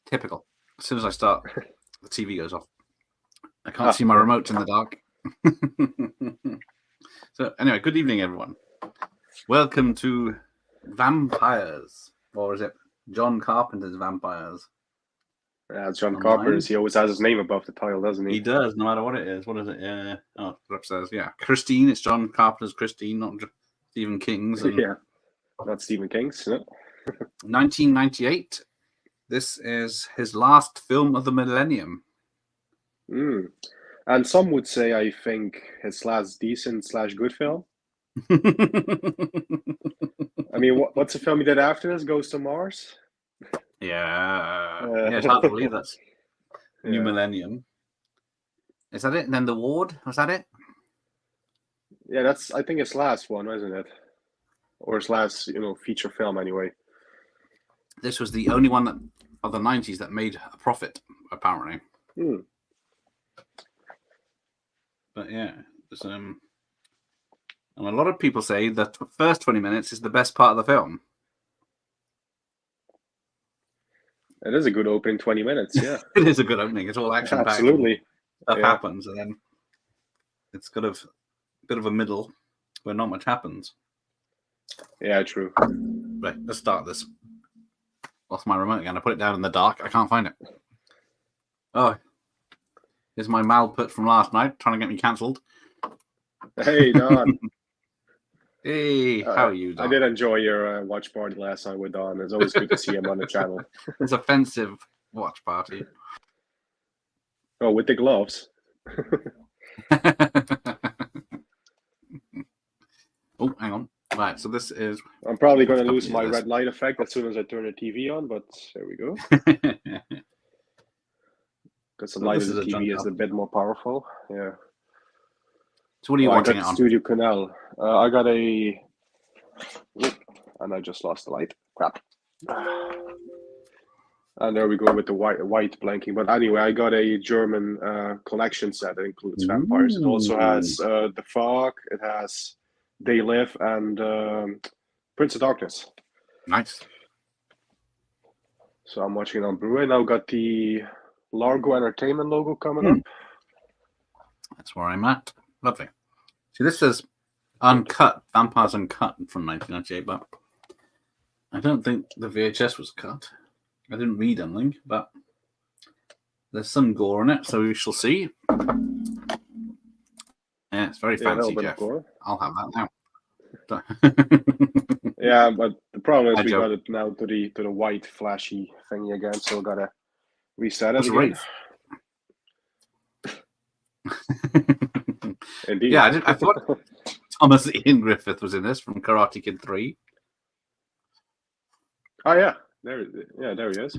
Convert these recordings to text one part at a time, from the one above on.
Typical. As soon as I start, the TV goes off. I can't see my remote in the dark. So anyway, good evening, everyone. Welcome to Vampires. Or is it John Carpenter's Vampires? Yeah, it's John Carpenter. He always has his name above the title, doesn't he? He does, no matter what it is. What is it? Oh, upstairs. Yeah, Christine. It's John Carpenter's Christine, not Stephen King's. And yeah, not Stephen King's. No. 1998. This is his last film of the millennium. And some would say, I think, his last decent/good film. I mean, what's the film he did after this? Goes to Mars? Yeah, it's hard to believe that's new millennium. Is that it? And then The Ward? Was that it? Yeah, I think his last one, isn't it? Or his last, feature film anyway. This was the only one of the 90s that made a profit, apparently. But yeah, and a lot of people say that the first 20 minutes is the best part of the film. It is a good opening 20 minutes, yeah. It is a good opening. It's all action-packed. Absolutely. Stuff happens, and then it's got a bit of a middle where not much happens. Yeah, true. Right, let's start this. Lost my remote again. I put it down in the dark. I can't find it. Oh, here's my Malput from last night trying to get me cancelled. Hey, Don. Hey, how are you, Don? I did enjoy your watch party last night with Don. It's always good to see him on the channel. It's offensive watch party. Oh, with the gloves. Oh, hang on. Right, so this is... I'm probably going to lose my red light effect as soon as I turn the TV on, but there we go. Because the light of the TV is a bit more powerful. Yeah. So what are you watching it on? Studio Canal. I got a... And I just lost the light. Crap. And there we go with the white blanking. But anyway, I got a German collection set that includes vampires. It also has The Fog. It has They Live and Prince of Darkness. Nice. So I'm watching it on Blu-ray. Now got the Largo Entertainment logo coming up. That's where I'm at. Lovely. See, this is Uncut, Vampires Uncut from 1998, but I don't think the VHS was cut. I didn't read anything, but there's some gore in it, so we shall see. Yeah, it's very fancy, Jeff. I'll have that now. Yeah, but the problem is we got it now to the white flashy thingy again, so we gotta reset it again. Indeed. Yeah, I thought Thomas Ian Griffith was in this from Karate Kid 3. Oh yeah, there he is.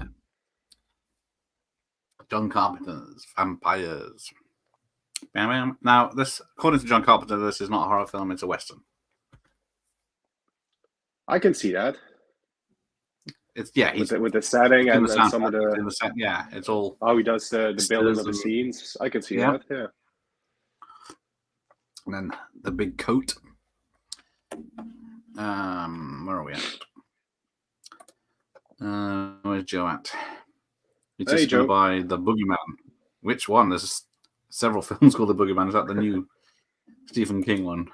John Carpenter's Vampires. Now, this, according to John Carpenter, this is not a horror film; it's a western. I can see that. It's with the setting and some of the set. Yeah, it's all how he does the building of the scenes. I can see that. Yeah. And then the big coat. Where are we at? Where's Joe at? He's just going to buy The Boogeyman. Which one? There's several films called The Boogeyman. Is that the new Stephen King one?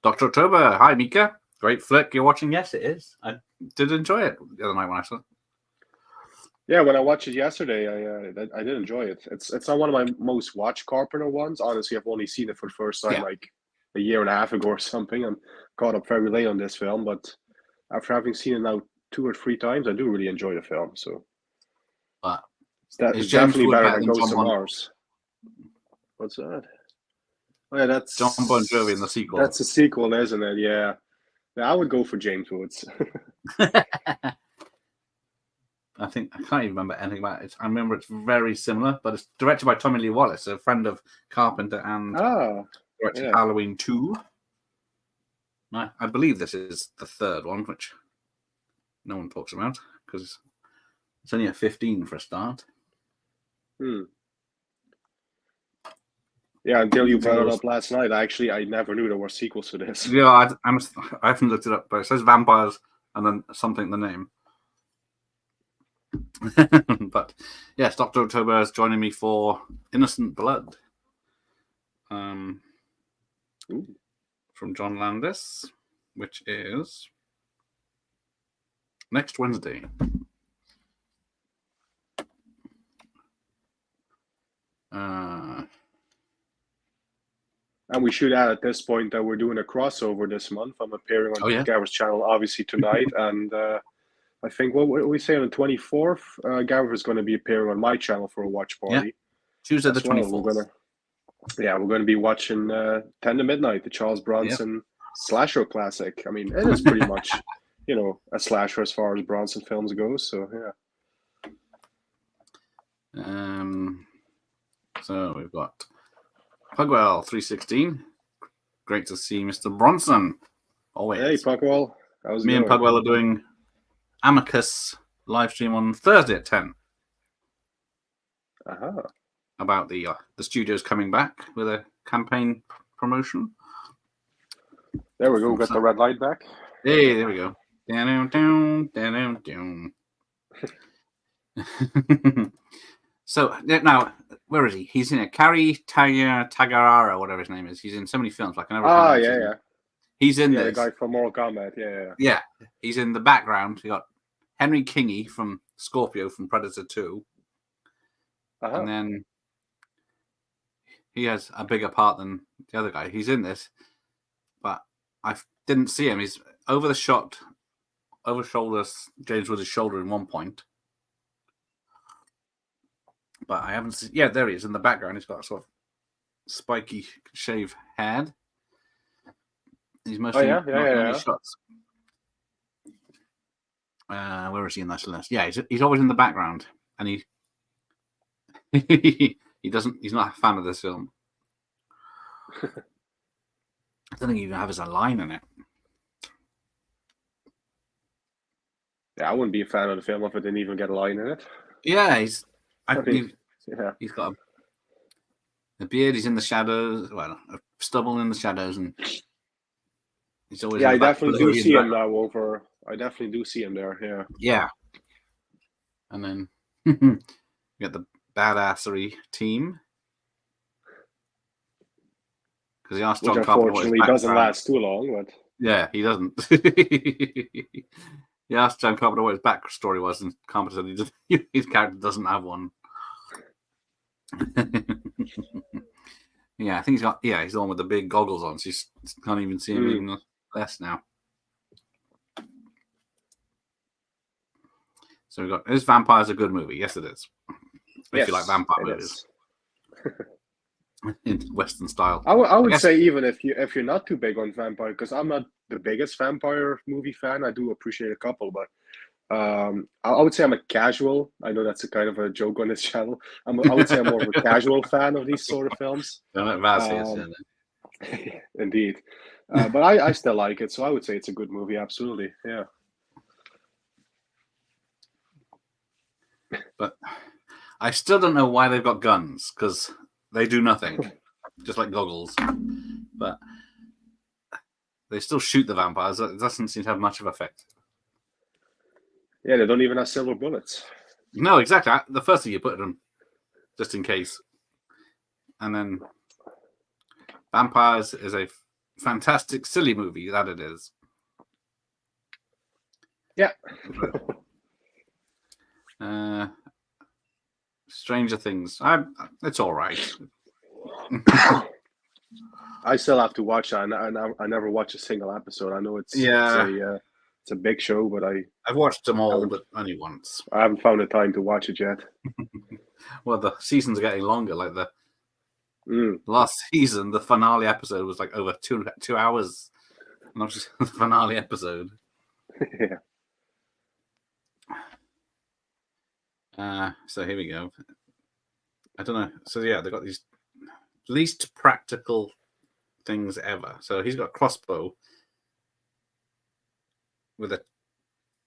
Dr. October. Hi, Mika. Great flick you're watching. Yes, it is. I did enjoy it the other night when I saw it. Yeah, when I watched it yesterday, I did enjoy it. It's not one of my most watched Carpenter ones. Honestly, I've only seen it for the first time like a year and a half ago or something. I'm caught up very late on this film, but after having seen it now 2 or 3 times, I do really enjoy the film. So it's definitely better than Goes to Mars. What's that? Oh yeah, that's John Bon Jovi in the sequel. That's a sequel, isn't it? Yeah. I would go for James Woods. I can't even remember anything about it. I remember it's very similar, but it's directed by Tommy Lee Wallace, a friend of Carpenter, and directed Halloween 2. I believe this is the third one, which no one talks about because it's only a 15 for a start. Yeah, until you brought it up last night, I never knew there were sequels to this. Yeah, I haven't looked it up, but it says Vampires and then something, the name. But yes, Dr. October is joining me for Innocent Blood. From John Landis, which is next Wednesday. And we should add at this point that we're doing a crossover this month. I'm appearing on Gareth's channel, obviously, tonight. And I think, what we say on the 24th, Gareth is going to be appearing on my channel for a watch party. Yeah. Tuesday the 24th. We're going to be watching 10 to Midnight, the Charles Bronson slasher classic. I mean, it is pretty much, a slasher as far as Bronson films go. So, yeah. So we've got Pugwell 316. Great to see Mr. Bronson. Always. Hey, Pugwell. How's it Me going? and Pugwell are doing Amicus live stream on Thursday at 10. About the studios coming back with a campaign promotion. There we go. Got the red light back. Hey, there we go. Down. So now, where is he? He's in a Kari Tagarara, whatever his name is. He's in so many films. Like I never. Yeah. He's in this. The guy from Mortal Kombat. Yeah. Yeah, he's in the background. You got Henry Kingy from Scorpio from Predator 2, and then he has a bigger part than the other guy. He's in this, but I didn't see him. He's over shoulders James Woods' shoulder in one point. But I haven't seen... Yeah, there he is in the background. He's got a sort of spiky shave head. He's mostly shots. Where is he in that list? Yeah, he's always in the background. And he he's not a fan of this film. I don't think he even has a line in it. Yeah, I wouldn't be a fan of the film if it didn't even get a line in it. Yeah, he's got a beard. He's in the shadows. Well, a stubble in the shadows, and he's always. Yeah, I definitely do see him now. I definitely do see him there. Yeah. Yeah. And then you got the badassery team because he asked John Carpenter. Unfortunately, doesn't last too long, but yeah, he doesn't. He asked John Carpenter what his backstory was, and Carpenter said his character doesn't have one. Yeah, I think he's the one with the big goggles on, so you can't even see him even less now. So we've got, is Vampire's a good movie? Yes, it is. If you like vampire movies. In Western style. I would say even if you're not too big on vampire, because I'm not the biggest vampire movie fan. I do appreciate a couple, but I would say I'm a casual. I know that's a kind of a joke on this channel. I would say I'm more of a casual fan of these sort of films. Indeed. But I still like it, so I would say it's a good movie, absolutely. Yeah. But I still don't know why they've got guns, because they do nothing, just like goggles. But they still shoot the vampires. It doesn't seem to have much of an effect. Yeah, they don't even have silver bullets. No, exactly. The first thing you put them, just in case. And then Vampires is a fantastic, silly movie, that it is. Yeah. Stranger Things. It's all right. I still have to watch it. I never watch a single episode. I know it's a big show, but I've watched them all, but only once. I haven't found the time to watch it yet. Well, the seasons are getting longer. Like the last season, the finale episode was like over 2 hours. And that was just the finale episode. Yeah. So here we go. I don't know. So yeah, they've got these least practical things ever. So he's got a crossbow with a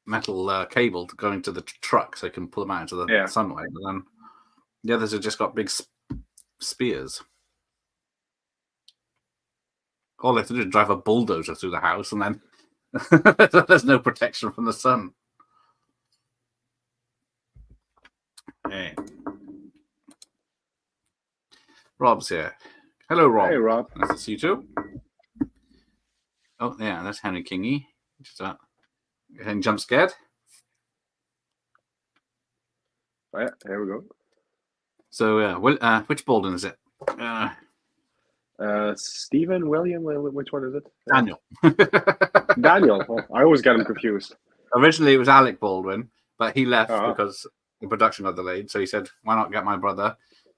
metal cable going to the truck so he can pull them out into the sunlight. And then the others have just got big spears. All they have to do is drive a bulldozer through the house, and then there's no protection from the sun. Hey. Rob's here. Hello, Rob. Hey, Rob. Nice to see you too. Oh, yeah, that's Henry Kingy. Just getting jump scared. Oh, yeah, here we go. So, which Baldwin is it? Stephen, William, which one is it? Daniel. Daniel. Oh, I always get him confused. Originally, it was Alec Baldwin, but he left because the production got delayed. So he said, "Why not get my brother?"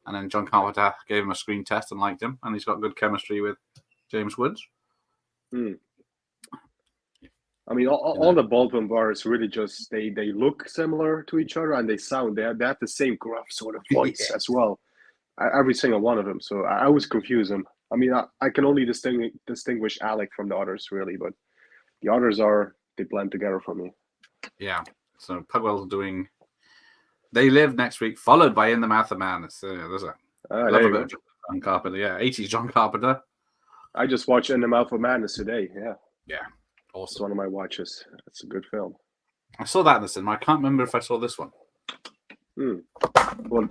And then John Carpenter gave him a screen test and liked him, and he's got good chemistry with James Woods. I mean, all the Baldwin brothers really just they look similar to each other, and they sound they have the same gruff sort of voice as well. Every single one of them. So I always confuse them. I mean, I can only distinguish Alec from the others really, but the others they blend together for me. Yeah. So Pugwell's doing They Live next week, followed by In the Mouth of Madness. There's a love a bit of John Carpenter. Yeah, 80s John Carpenter. I just watched In the Mouth of Madness today. Yeah, awesome. It's one of my watches. It's a good film. I saw that in the cinema. I can't remember if I saw this one. Well,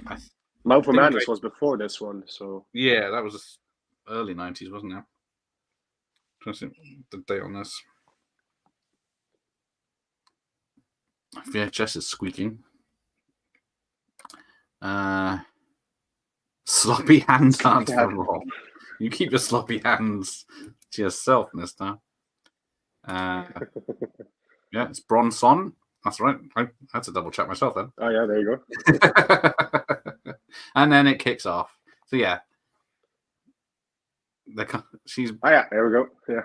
Mouth of Madness was before this one, so yeah, that was early 90s, wasn't it? Trying to see the date on this. VHS is squeaking. Sloppy hand dance for Rob. You keep your sloppy hands to yourself, mister. Yeah, it's Bronson. That's right. I had to double check myself then. Oh, yeah, there you go. And then it kicks off. So, yeah. She's. Oh, yeah, there we go. Yeah.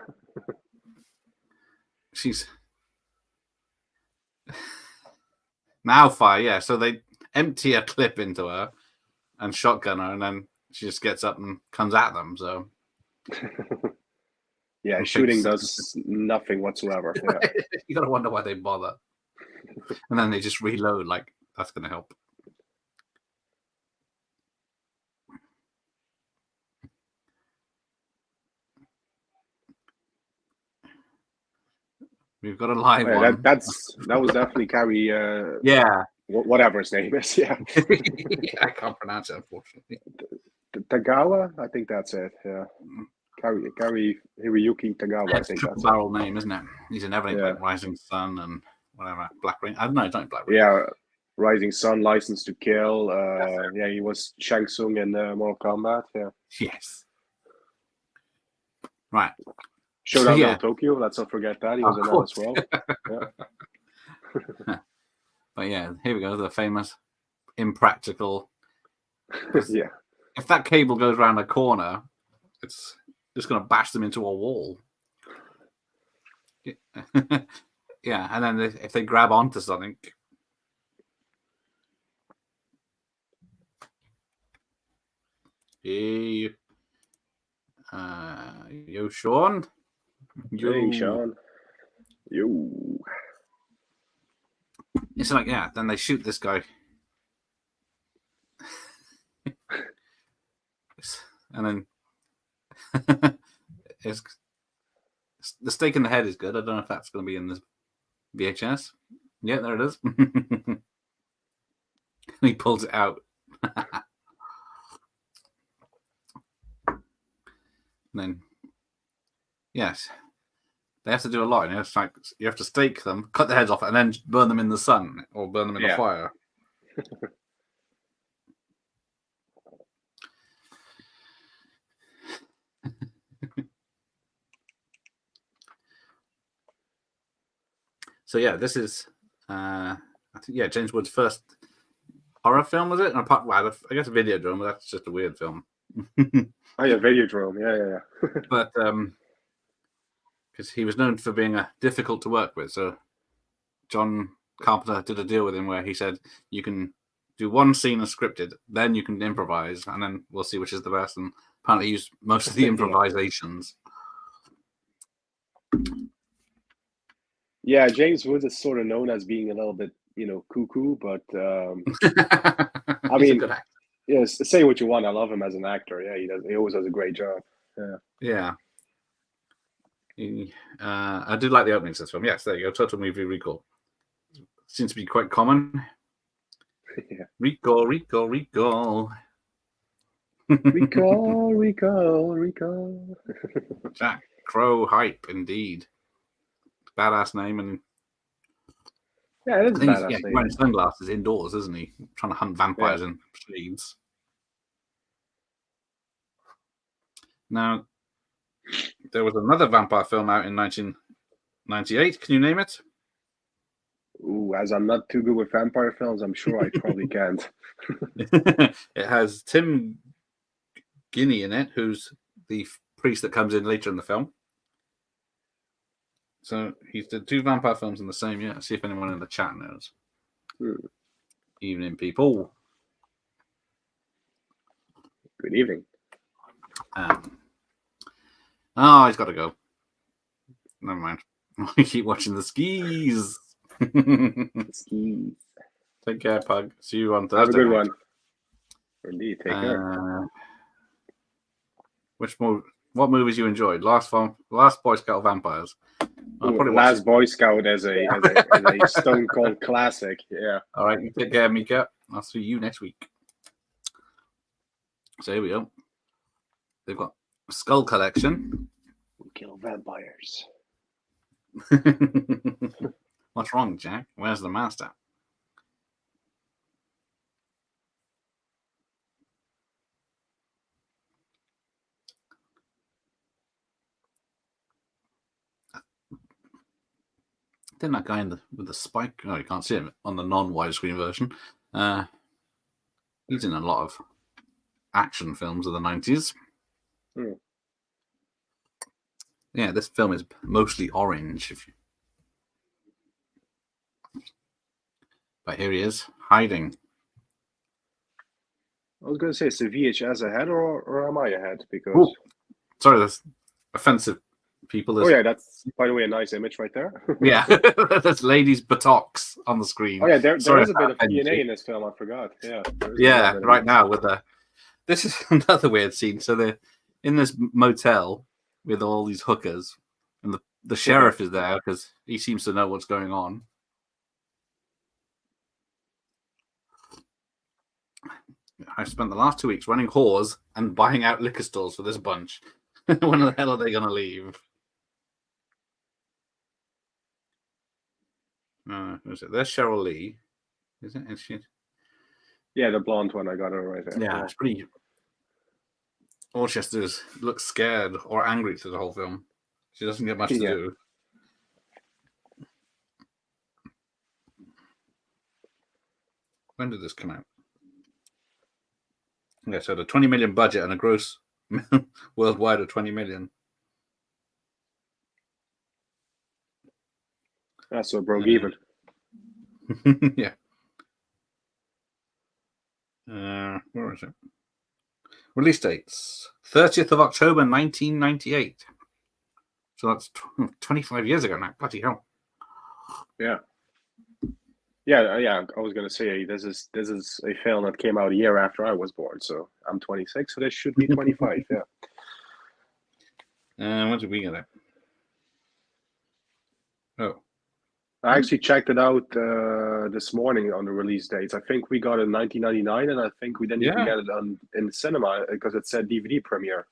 She's. Now fire, yeah. So they empty a clip into her and shotgun her, and then she just gets up and comes at them. So, yeah, shooting does nothing whatsoever. Yeah. You gotta wonder why they bother. And then they just reload. Like that's gonna help. We've got a live one. That was definitely Carrie. Yeah. Whatever his name is. Yeah. I can't pronounce it, unfortunately. Tagawa, I think that's it. Yeah. Carrie Hiroyuki Tagawa. I think triple barrel name, isn't it? He's in everything like Rising Sun and whatever. Black Ring. I don't know. It's not Black Ring. Yeah. Rising Sun, License to Kill. Yeah, he was Shang Tsung in Mortal Kombat. Yeah. Yes. Right. Showdown in Tokyo. Let's not forget that. He was in that as well. Yeah. But yeah, here we go. The famous impractical. Yeah. If that cable goes around a corner, it's just going to bash them into a wall. Yeah, and then if they grab onto something. Hey, yo, Sean. Hey, Sean. Yo. It's like, yeah, then they shoot this guy. And then the stake in the head is good. I don't know if that's going to be in this VHS. Yeah, there it is. He pulls it out. And then, yes, they have to do a lot. It's like you have to stake them, cut their heads off, and then burn them in the sun or burn them in the fire. So yeah, this is I think James Wood's first horror film, was it? And apart, well, I guess Videodrome, but that's just a weird film. Oh yeah, Videodrome, yeah. But because he was known for being difficult to work with, so John Carpenter did a deal with him where he said you can do one scene as scripted, then you can improvise, and then we'll see which is the best. And apparently, used most of the improvisations. Yeah, James Woods is sort of known as being a little bit, cuckoo, but I mean, say what you want. I love him as an actor. Yeah, he always does a great job. Yeah. I did like the openings of this film. Yes, there you go. Total movie recall. Seems to be quite common. Yeah. Recall. Recall. Jack Crow hype, indeed. Badass name, and yeah, it is a badass he's name. wearing sunglasses indoors, isn't he? Trying to hunt vampires in shades. Now, there was another vampire film out in 1998. Can you name it? Ooh, as I'm not too good with vampire films, I'm sure I probably can't. It has Tim Guinea in it, who's the priest that comes in later in the film. So he's did 2 vampire films in the same year. See if anyone in the chat knows. Evening, people. Good evening. He's got to go. Never mind. I keep watching the skis. Skis. Take care, Pug. See you on Thursday. Have a good night. one. Indeed. Take care. What movies you enjoyed? Last Boy Scout Vampires. Last Boy Scout as a Stone Cold classic. Yeah. All right. You take care, Mika. I'll see you next week. So here we go. They've got Skull Collection. We kill vampires. What's wrong, Jack? Where's the master? Then that guy with the spike. Oh, you can't see him on the non-widescreen version. He's in a lot of action films of the 90s. Yeah, this film is mostly orange. But here he is, hiding. I was going to say, is the VHS ahead or am I ahead? Because sorry, that's offensive. People. Oh yeah, that's by the way a nice image right there. Yeah, that's ladies' buttocks on the screen. Oh yeah, there is a bit of DNA in this film. I forgot. Yeah, right now with this is another weird scene. So they're in this motel with all these hookers, and the sheriff is there because he seems to know what's going on. I've spent the last 2 weeks running whores and buying out liquor stores for this bunch. When the hell are they going to leave? Is it? There's Cheryl Lee. Is it? Is she? Yeah, the blonde one. I got her right there. Yeah, it's pretty. All she has to do is look scared or angry through the whole film. She doesn't get much to do. When did this come out? Yeah, so the 20 million budget and a gross worldwide of 20 million. That's so broke even. Yeah. Where is it? Release dates 30th of October 1998. So that's 25 years ago now. Bloody hell. Yeah. I was gonna say this is a film that came out a year after I was born. So I'm 26, so this should be 25. Yeah. When did we get it? Oh. I actually checked it out this morning on the release dates. I think we got it in 1999, and I think we didn't even get it in cinema because it said DVD premiere.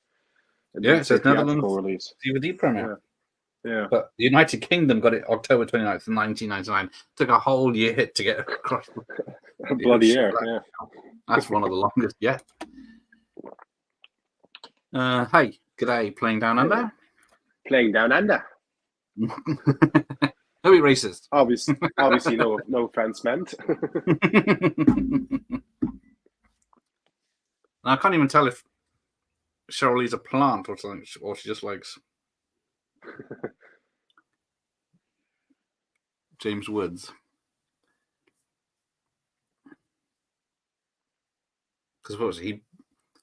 It says Netherlands release. DVD premiere. Yeah. But the United Kingdom got it October 29th, 1999. Took a whole year to get across. A bloody year, yeah. That's one of the longest yet. Hey, g'day, Playing Down Under. Playing Down Under. No be racist. Obviously, no offense meant. I can't even tell if Cheryl Lee's a plant or something, or she just likes James Woods. Because what was it?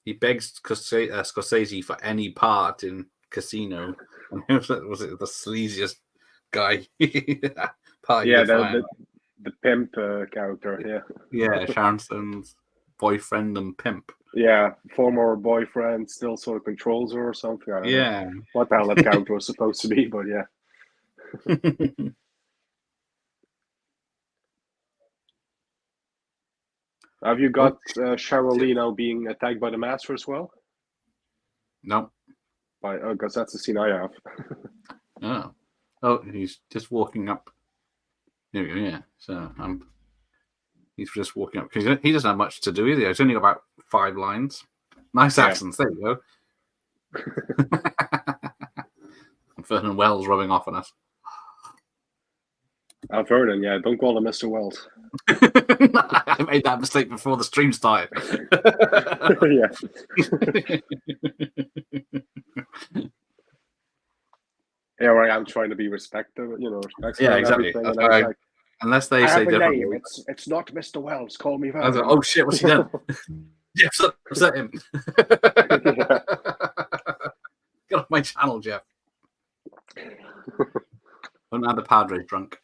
He begs Scorsese for any part in Casino. And was it the sleaziest guy? The pimp character. Yeah, Sharon Stone's boyfriend and pimp. Yeah, former boyfriend still sort of controls her or something. I don't know what the hell that character was supposed to be, but yeah. Have you got Cheryl Lee now being attacked by the master as well? No. Because that's the scene I have. Oh, he's just walking up. There we go. Yeah. So he's just walking up because he doesn't have much to do either. He's only got about 5 lines. Nice accents. There you go. Vernon Wells rubbing off on us. Vernon, yeah. Don't call him Mr. Wells. I made that mistake before the stream started. Yeah, right. I'm trying to be respectful, respectful. Yeah, exactly. Unless they say differently. It's not Mr. Wells. Call me Vernon. Like, oh shit, what's he done? Jeff, upset him. Get off my channel, Jeff. Don't have the Padres drunk.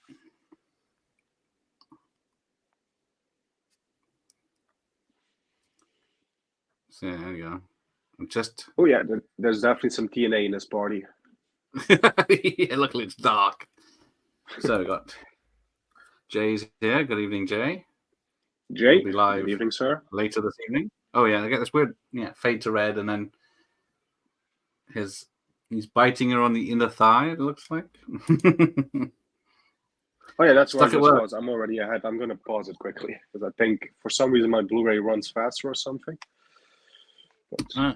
So there you go. Oh yeah, there's definitely some TNA in this party. Yeah, luckily it's dark. So we got Jay's here. Good evening, Jay. Jay, we'll be live good evening, sir. Later this evening. Oh yeah, I get this weird fade to red, and then he's biting her on the inner thigh. It looks like. Oh yeah, that's what I just was. I'm already ahead. I'm gonna pause it quickly because I think for some reason my Blu-ray runs faster or something. But...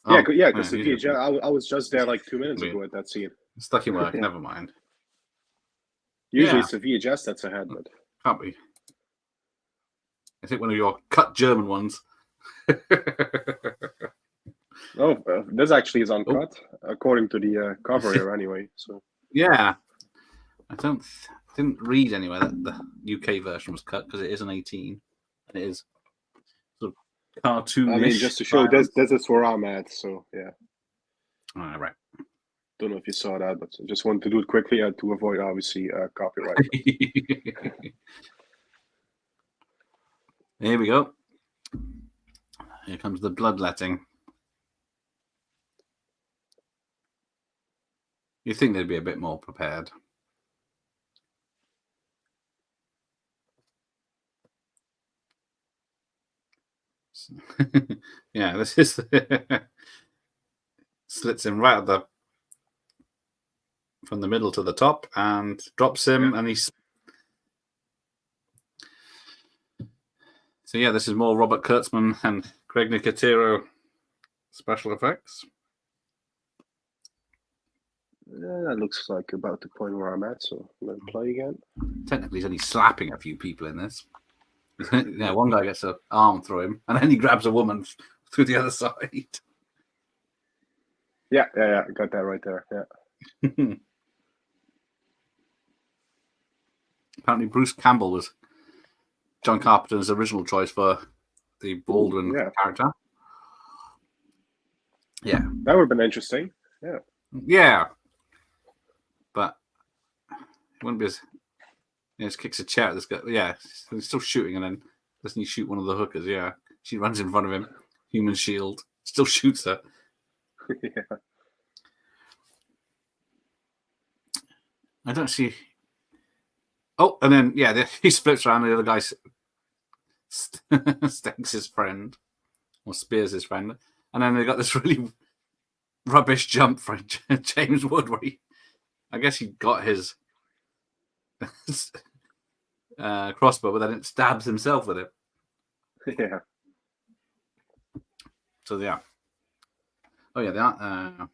Yeah, because the VHS, I was just there like 2 minutes ago at that scene. Stuck in work. Never mind. Usually it's the VHS that's ahead, but can't be. I think one of your cut German ones. This actually is uncut according to the cover here, anyway. So yeah, I didn't read anywhere that the UK version was cut because it is an 18, and it is sort of cartoonish. I mean, just to show this is where I'm at. So yeah. All right. Don't know if you saw that, but I just wanted to do it quickly to avoid obviously copyright. Here we go. Here comes the bloodletting. You think they'd be a bit more prepared? Yeah, this is slits him right at from the middle to the top and drops him, and he's. So yeah, this is more Robert Kurtzman and Greg Nicotero special effects. That looks like about the point where I'm at, so I'm going to play again. Technically, he's only slapping a few people in this. Yeah, one guy gets an arm through him, and then he grabs a woman through the other side. Yeah, got that right there. Yeah. Apparently, Bruce Campbell was John Carpenter's original choice for the Baldwin character. Yeah, that would have been interesting. Yeah, but it wouldn't be as. Just kicks a chair at this guy. Yeah, he's still shooting, and then doesn't he shoot one of the hookers? Yeah, she runs in front of him. Human shield. Still shoots her. Yeah. I don't see. Oh, and then he flips around. And the other guy stakes his friend or spears his friend, and then they got this really rubbish jump for James Wood, where I guess he got his. Crossbow, but then it stabs himself with it. Yeah. So yeah. Oh yeah, that.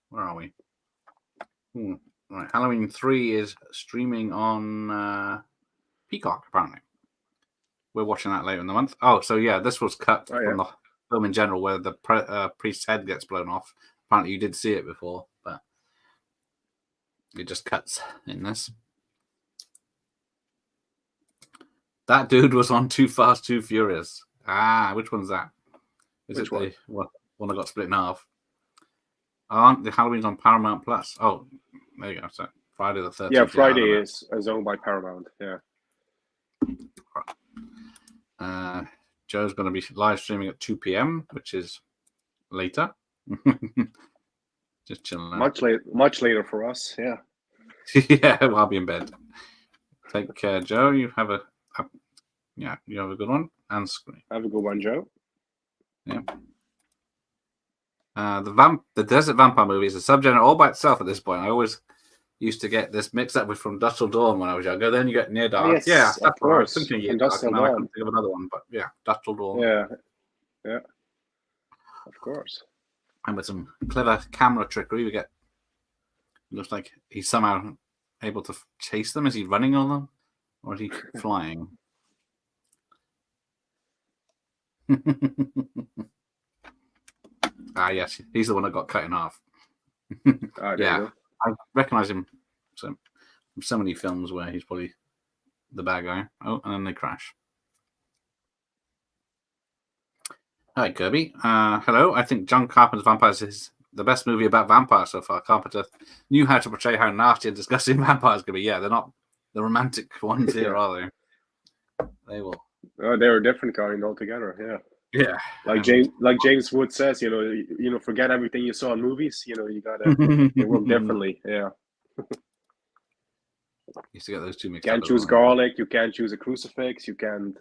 Where are we? Right, Halloween 3 is streaming on Peacock. Apparently, we're watching that later in the month. Oh, so yeah, this was cut from the film in general, where the priest's head gets blown off. Apparently, you did see it before, but it just cuts in this. That dude was on Too Fast, Too Furious. Which one's that? Is it the one that got split in half? The Halloween's on Paramount Plus. Oh, there you go. So Friday the 13th. Yeah, Friday is owned by Paramount. Yeah. Joe's going to be live streaming at 2 p.m., which is later. Just chilling out. Much later for us. Yeah. Yeah, well, I'll be in bed. Take care, Joe. You have a Yeah, you have a good one. And Scream. Have a good one, Joe. Yeah. The Desert Vampire movie is a subgenre all by itself at this point. I always used to get this mixed up with From Dusk Till Dawn when I was younger. Then you get Near Dark. Yes, yeah, that's of course. I was thinking From Near Dusk Dark, Till and I Dawn. couldn't think of another one, but yeah, Dusk Till Dawn. Yeah, of course. And with some clever camera trickery, we get. It looks like he's somehow able to chase them. Is he running on them, or is he flying? Yes, he's the one that got cut in half. Yeah, I recognize him from so many films where he's probably the bad guy. Oh, and then they crash. Hi, Kirby. Hello. I think John Carpenter's Vampires is the best movie about vampires so far. Carpenter knew how to portray how nasty and disgusting vampires can be. Yeah, they're not the romantic ones here, are they? They will. They're a different kind altogether. Yeah. Like James Wood says, forget everything you saw in movies. You gotta they work differently. Yeah. Used to get those two mixed up. You can't choose garlic. You can't choose a crucifix. You can't.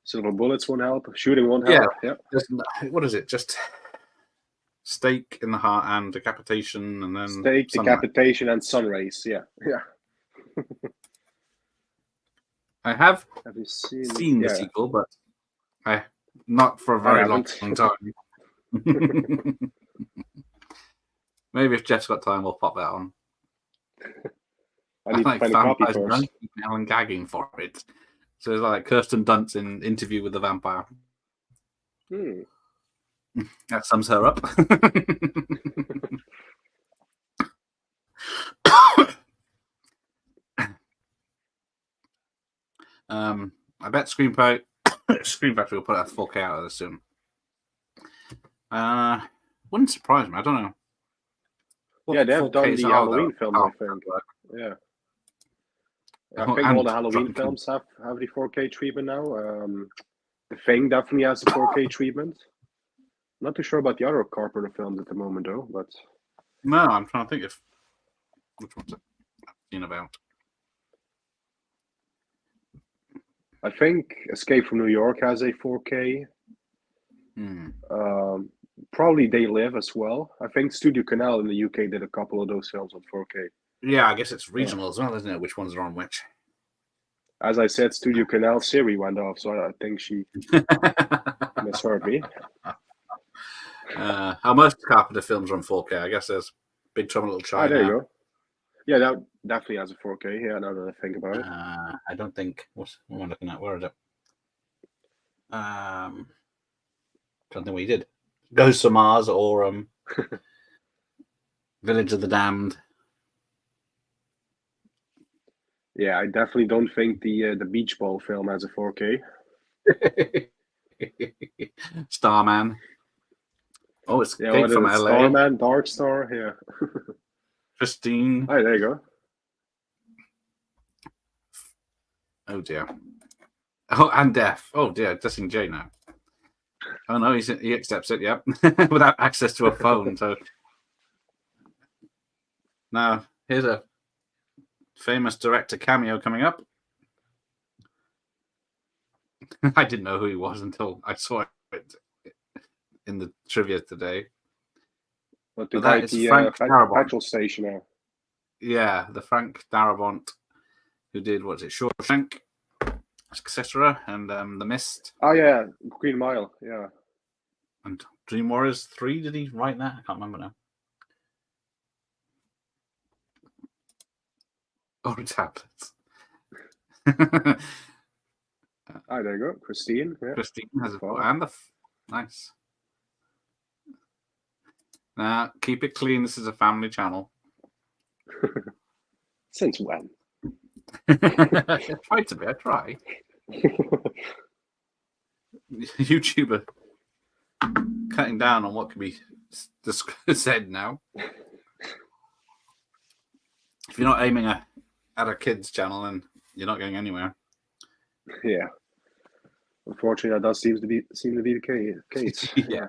Silver bullets won't help. Shooting won't help. Yeah. What is it? Just stake in the heart and decapitation, and then stake, decapitation, and sun rays. Yeah. I have you seen the sequel, but not for a very long time. Maybe if Jeff's got time, we'll pop that on. I need to find a copy first. And gagging for it. So it's like Kirsten Dunst in Interview with the Vampire. That sums her up. I bet Screen Factory will put out 4K out of this soon. Wouldn't surprise me. I don't know. They have done the Halloween film, I think. Yeah. I think all the Halloween films have the 4K treatment now. The Thing definitely has the 4K treatment. Not too sure about the other Carpenter films at the moment, though. But no, I'm trying to think of which ones I've seen about. I think Escape from New York has a 4K. Probably They Live as well. I think Studio Canal in the UK did a couple of those films on 4K. Yeah, I guess it's regional as well, isn't it? Which ones are on which? As I said, Studio Canal Siri went off, so I think she misheard me. How most Carpenter films are on 4K? I guess there's Big Trouble in Little China. There you go. Yeah, that definitely has a 4K. Yeah, now that I think about it. I don't think. What am I looking at? Where is it? Don't think what he did. Ghosts of Mars or Village of the Damned. Yeah, I definitely don't think the Beach Ball film has a 4K. Starman. Oh, it's Escape from LA. Starman, Dark Star, yeah. Christine. Oh, there you go. Oh dear. Oh, and Death. Oh dear, Dissing J now. Oh no, he accepts it. Yep, without access to a phone. So now here's a famous director cameo coming up. I didn't know who he was until I saw it in the trivia today. But that is Frank petrol station now. Yeah, the Frank Darabont who did Shawshank, etc., and The Mist. Oh yeah, Green Mile. Yeah. And Dream Warriors 3. Did he write that? I can't remember now. Oh, tablets. There you go, Christine. Yeah. Christine has nice. Now, keep it clean. This is a family channel. Since when? I try to be. I try. YouTuber cutting down on what can be said now. If you're not aiming at a kid's channel, then you're not going anywhere. Yeah. Unfortunately, that does seem to be the case. Yeah.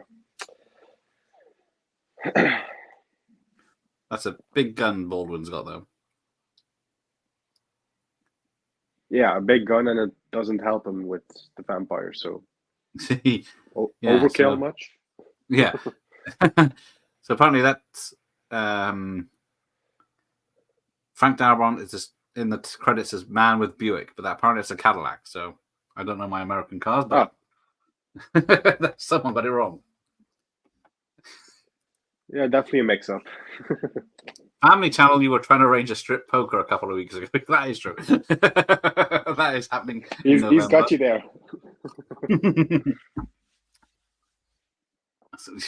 That's a big gun Baldwin's got, though. Yeah, a big gun and a doesn't help him with the vampire. So overkill so, much. Yeah. So apparently that's Frank Darabont is just in the credits as Man with Buick, but apparently it's a Cadillac. So I don't know my American cars, but someone got it wrong. Yeah, definitely a mix-up. Family Channel, you were trying to arrange a strip poker a couple of weeks ago. That is true. That is happening. He's got you there.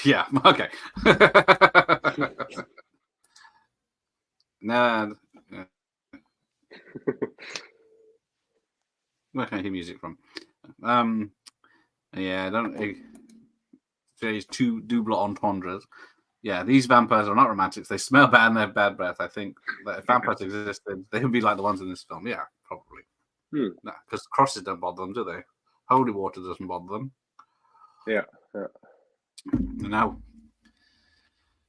Yeah. Okay. No. Where can I hear music from? Yeah, don't. There's two double entendres. Yeah, these vampires are not romantics. They smell bad and they have bad breath. I think that if vampires existed, they would be like the ones in this film. Yeah, probably. No, because crosses don't bother them, do they? Holy water doesn't bother them. Yeah. Now,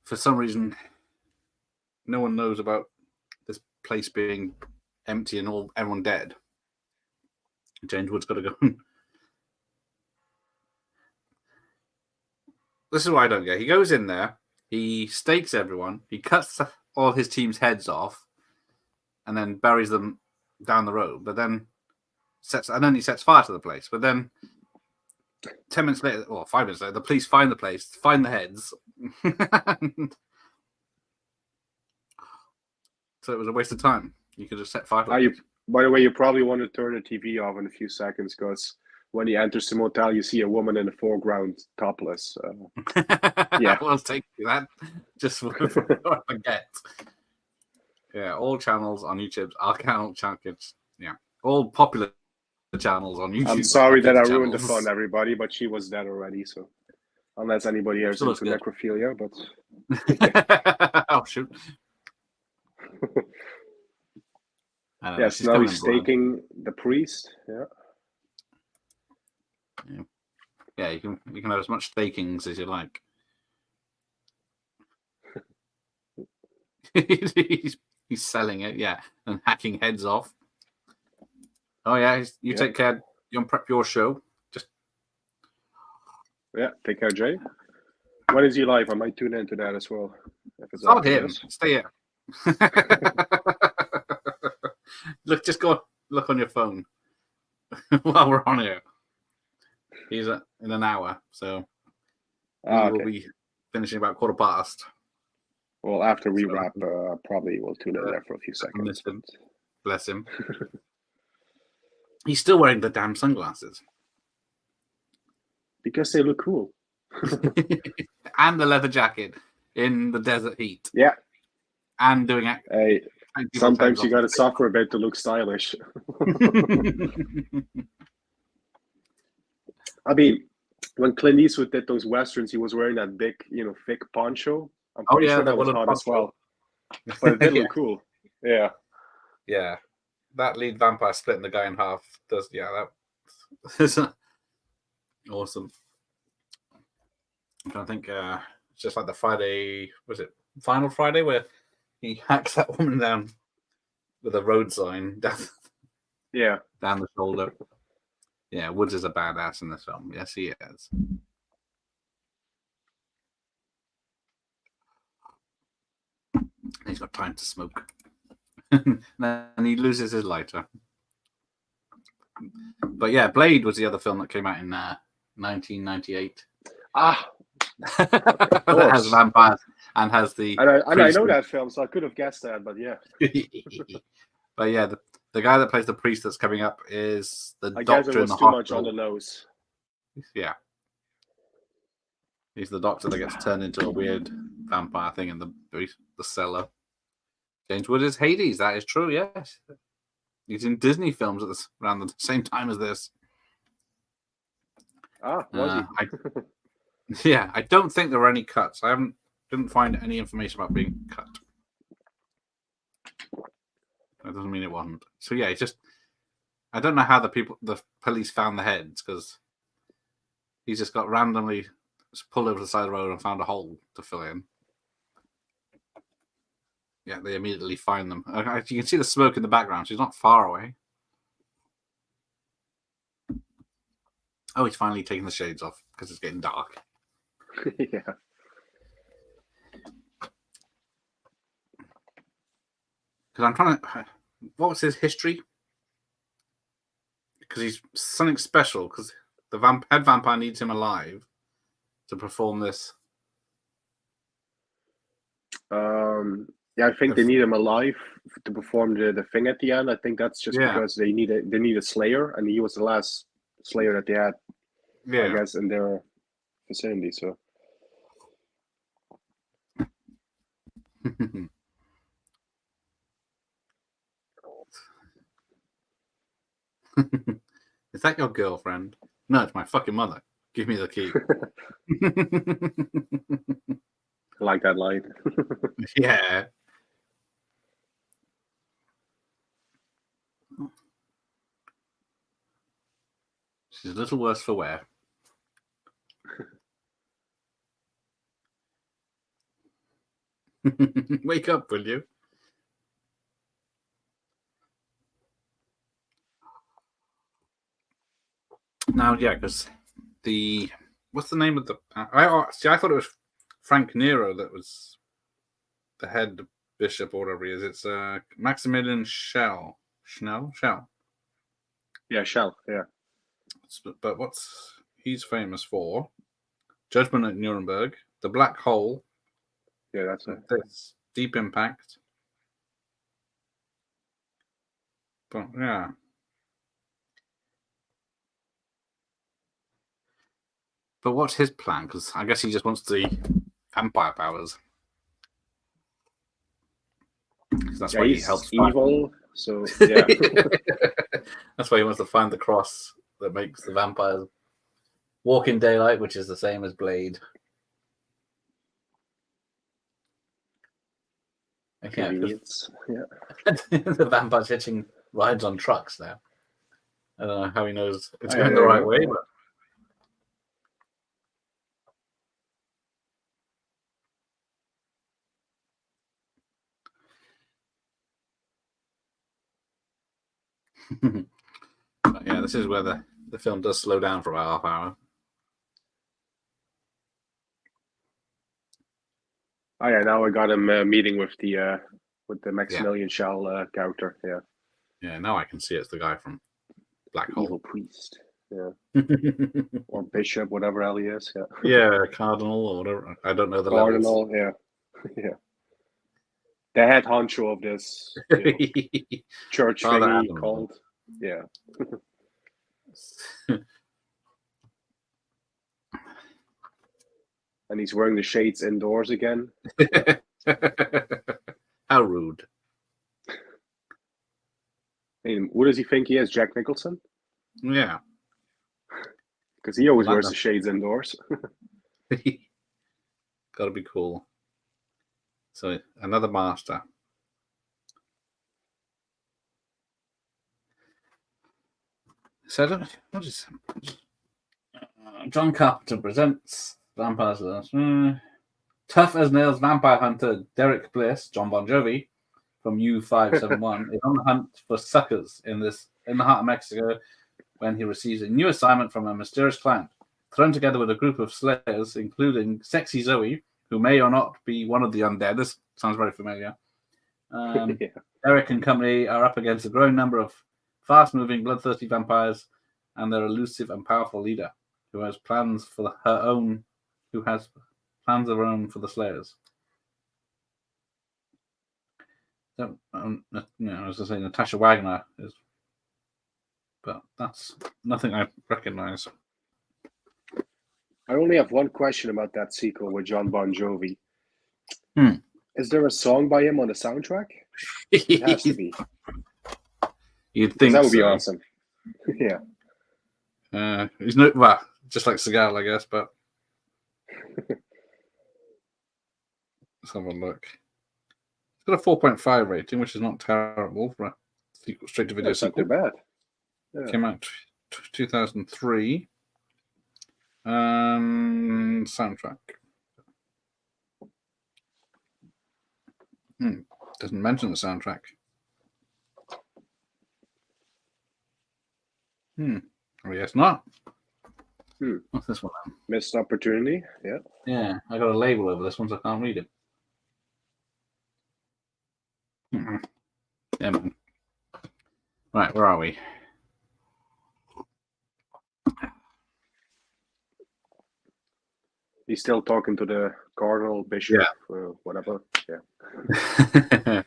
for some reason, no one knows about this place being empty and everyone dead. James Wood's got to go. This is what I don't get. He goes in there, he stakes everyone, he cuts all his team's heads off, and then buries them down the road. But then he sets fire to the place. But then 10 minutes later, or 5 minutes later, the police find the place, find the heads. So it was a waste of time. You could have set fire to the place. By the way, you probably want to turn the TV off in a few seconds because when he enters the motel, you see a woman in the foreground topless. Yeah. We'll take that just for forget. Yeah, all channels on YouTube are channels. Yeah, all popular channels on YouTube. I'm sorry that I ruined the fun, everybody, but she was dead already. So, unless anybody here is into necrophilia, but oh shoot. Yes, now he's staking the priest. Yeah, you can have as much stakings as you like. he's selling it, yeah, and hacking heads off. Oh yeah, take care. You prep your show. Just take care, Jay. When is he live? I might tune into that as well. If it's not him. Stay here. Look, just go look on your phone while we're on here. He's in an hour, so we'll be finishing about 1:15. Well, after we wrap, probably we'll tune in there for a few seconds. Bless him. He's still wearing the damn sunglasses. Because they look cool. And the leather jacket in the desert heat. Yeah. And doing it. Hey, sometimes you got to suffer a bit to look stylish. I mean, when Clint Eastwood did those westerns, he was wearing that big, thick poncho. I'm pretty sure that was hot as well. But it did look cool. Yeah. Yeah. That lead vampire splitting the guy in half does, that's awesome. I'm trying to think, it's just like the Friday, was it Final Friday, where he hacks that woman down with a road sign down the shoulder. Yeah, Woods is a badass in this film. Yes, he is. He's got time to smoke. And he loses his lighter. But yeah, Blade was the other film that came out in 1998. That has vampires and has the. And I know that film, so I could have guessed that, but yeah. But yeah, the guy that plays the priest that's coming up is the doctor guess it was in the too hospital. Much on the nose. Yeah. He's the doctor that gets turned into a weird vampire thing in the cellar. James Wood is Hades. That is true, yes. He's in Disney films around the same time as this. Was he? Yeah, I don't think there were any cuts. Didn't find any information about being cut. That doesn't mean it wasn't. So yeah, it's just I don't know how the police found the heads because he's just got randomly pulled over to the side of the road and found a hole to fill in. Yeah, they immediately find them. You can see the smoke in the background. She's not far away. Oh, he's finally taking the shades off because it's getting dark. Yeah. Because I'm trying to... What was his history? Because he's something special, because the head vampire needs him alive to perform this. Yeah, I think they need him alive to perform the thing at the end. I think that's just because they need a slayer, and he was the last slayer that they had, I guess, in their vicinity. So. Is that your girlfriend? No, it's my fucking mother. Give me the key. I like that line. Yeah. She's a little worse for wear. Wake up, will you? Now, yeah, because what's the name of the? I thought it was Frank Nero that was the head bishop or whatever he is. It's Maximilian Schell. Yeah, Schell. Yeah. But what's he's famous for? Judgment at Nuremberg, The Black Hole. Yeah, that's it. This Deep Impact. But yeah. But what's his plan? Because I guess he just wants the vampire powers. That's why he helps evil. So yeah, that's why he wants to find the cross that makes the vampires walk in daylight, which is the same as Blade. Convenience. Yeah. The vampires hitching rides on trucks now. I don't know how he knows it's going the right way, but. But yeah, this is where the film does slow down for about half hour. Oh yeah, now I got him meeting with the Maximilian Schell character. Yeah. Yeah, now I can see it's the guy from Black Hole. Evil priest. Yeah. Or bishop, whatever hell he is. Yeah. Yeah, cardinal or whatever. I don't know the cardinal. levels. Yeah. Yeah. The head honcho of this church thingy called. Yeah. And he's wearing the shades indoors again. How rude. Hey, what does he think he is, Jack Nicholson? Yeah. Because he always wears the shades indoors. Gotta be cool. So, another master. So, what is John Carpenter presents Vampires. Tough as nails vampire hunter Derek Bliss, John Bon Jovi, from U571, is on the hunt for suckers in the heart of Mexico when he receives a new assignment from a mysterious client. Thrown together with a group of slayers, including Sexy Zoe, who may or not be one of the undead. This sounds very familiar. Derek and company are up against a growing number of fast-moving, bloodthirsty vampires and their elusive and powerful leader, who has plans of her own for the Slayers. So, as I say, Natasha Wagner is, but that's nothing I recognize. I only have one question about that sequel with John Bon Jovi. Is there a song by him on the soundtrack? It has to be. You'd think that would be awesome. Yeah. He's not just like Seagal, I guess, but let's have a look. It's got a 4.5 rating, which is not terrible for a straight to video sequel. Not too bad. Yeah. Came out 2003. Soundtrack. Doesn't mention the soundtrack. Oh, yes, not. What's this one? Missed opportunity. Yeah. Yeah, I got a label over this one, so I can't read it. Yeah, man. Right, where are we? He's still talking to the cardinal, bishop, whatever. Yeah.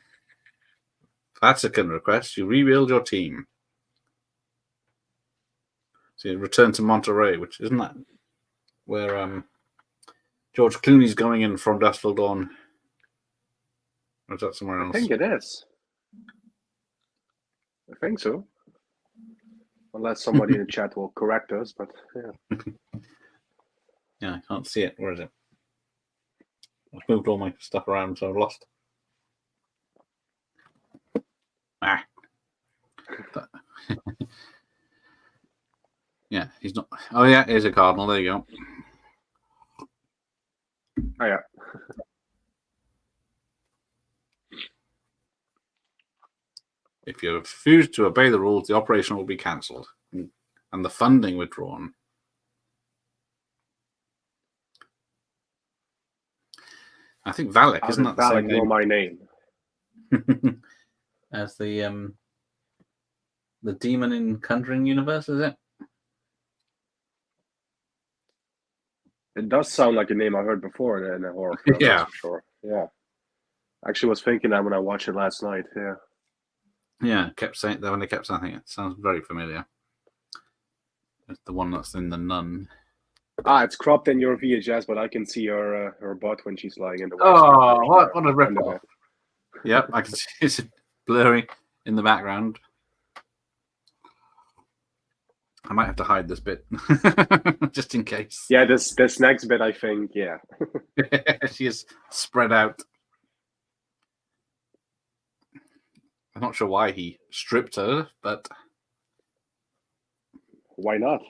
Vatican request you rebuild your team. So you return to Monterey, which isn't that where George Clooney's going in from Dusk Till Dawn? Or is that somewhere else? I think it is. I think so. Unless somebody in the chat will correct us, but yeah. Yeah, I can't see it. Where is it? I've moved all my stuff around, so I've lost. Yeah, he's not. Oh, yeah, here's a cardinal. There you go. Oh, yeah. If you refuse to obey the rules, the operation will be cancelled and the funding withdrawn. I think Valak, isn't that the same name? My name. As the demon in Conjuring universe, is it? It does sound like a name I heard before in a horror film. Yeah, for sure. Yeah. Actually, was thinking that when I watched it last night. Yeah. Yeah, kept saying that when they kept saying it. It sounds very familiar. It's the one that's in The Nun. It's cropped in your VHS, but I can see her butt when she's lying in the. Oh, what a rip-off! Yep, I can see it's blurry in the background. I might have to hide this bit just in case. Yeah, this next bit, I think, yeah. She is spread out. I'm not sure why he stripped her, but why not?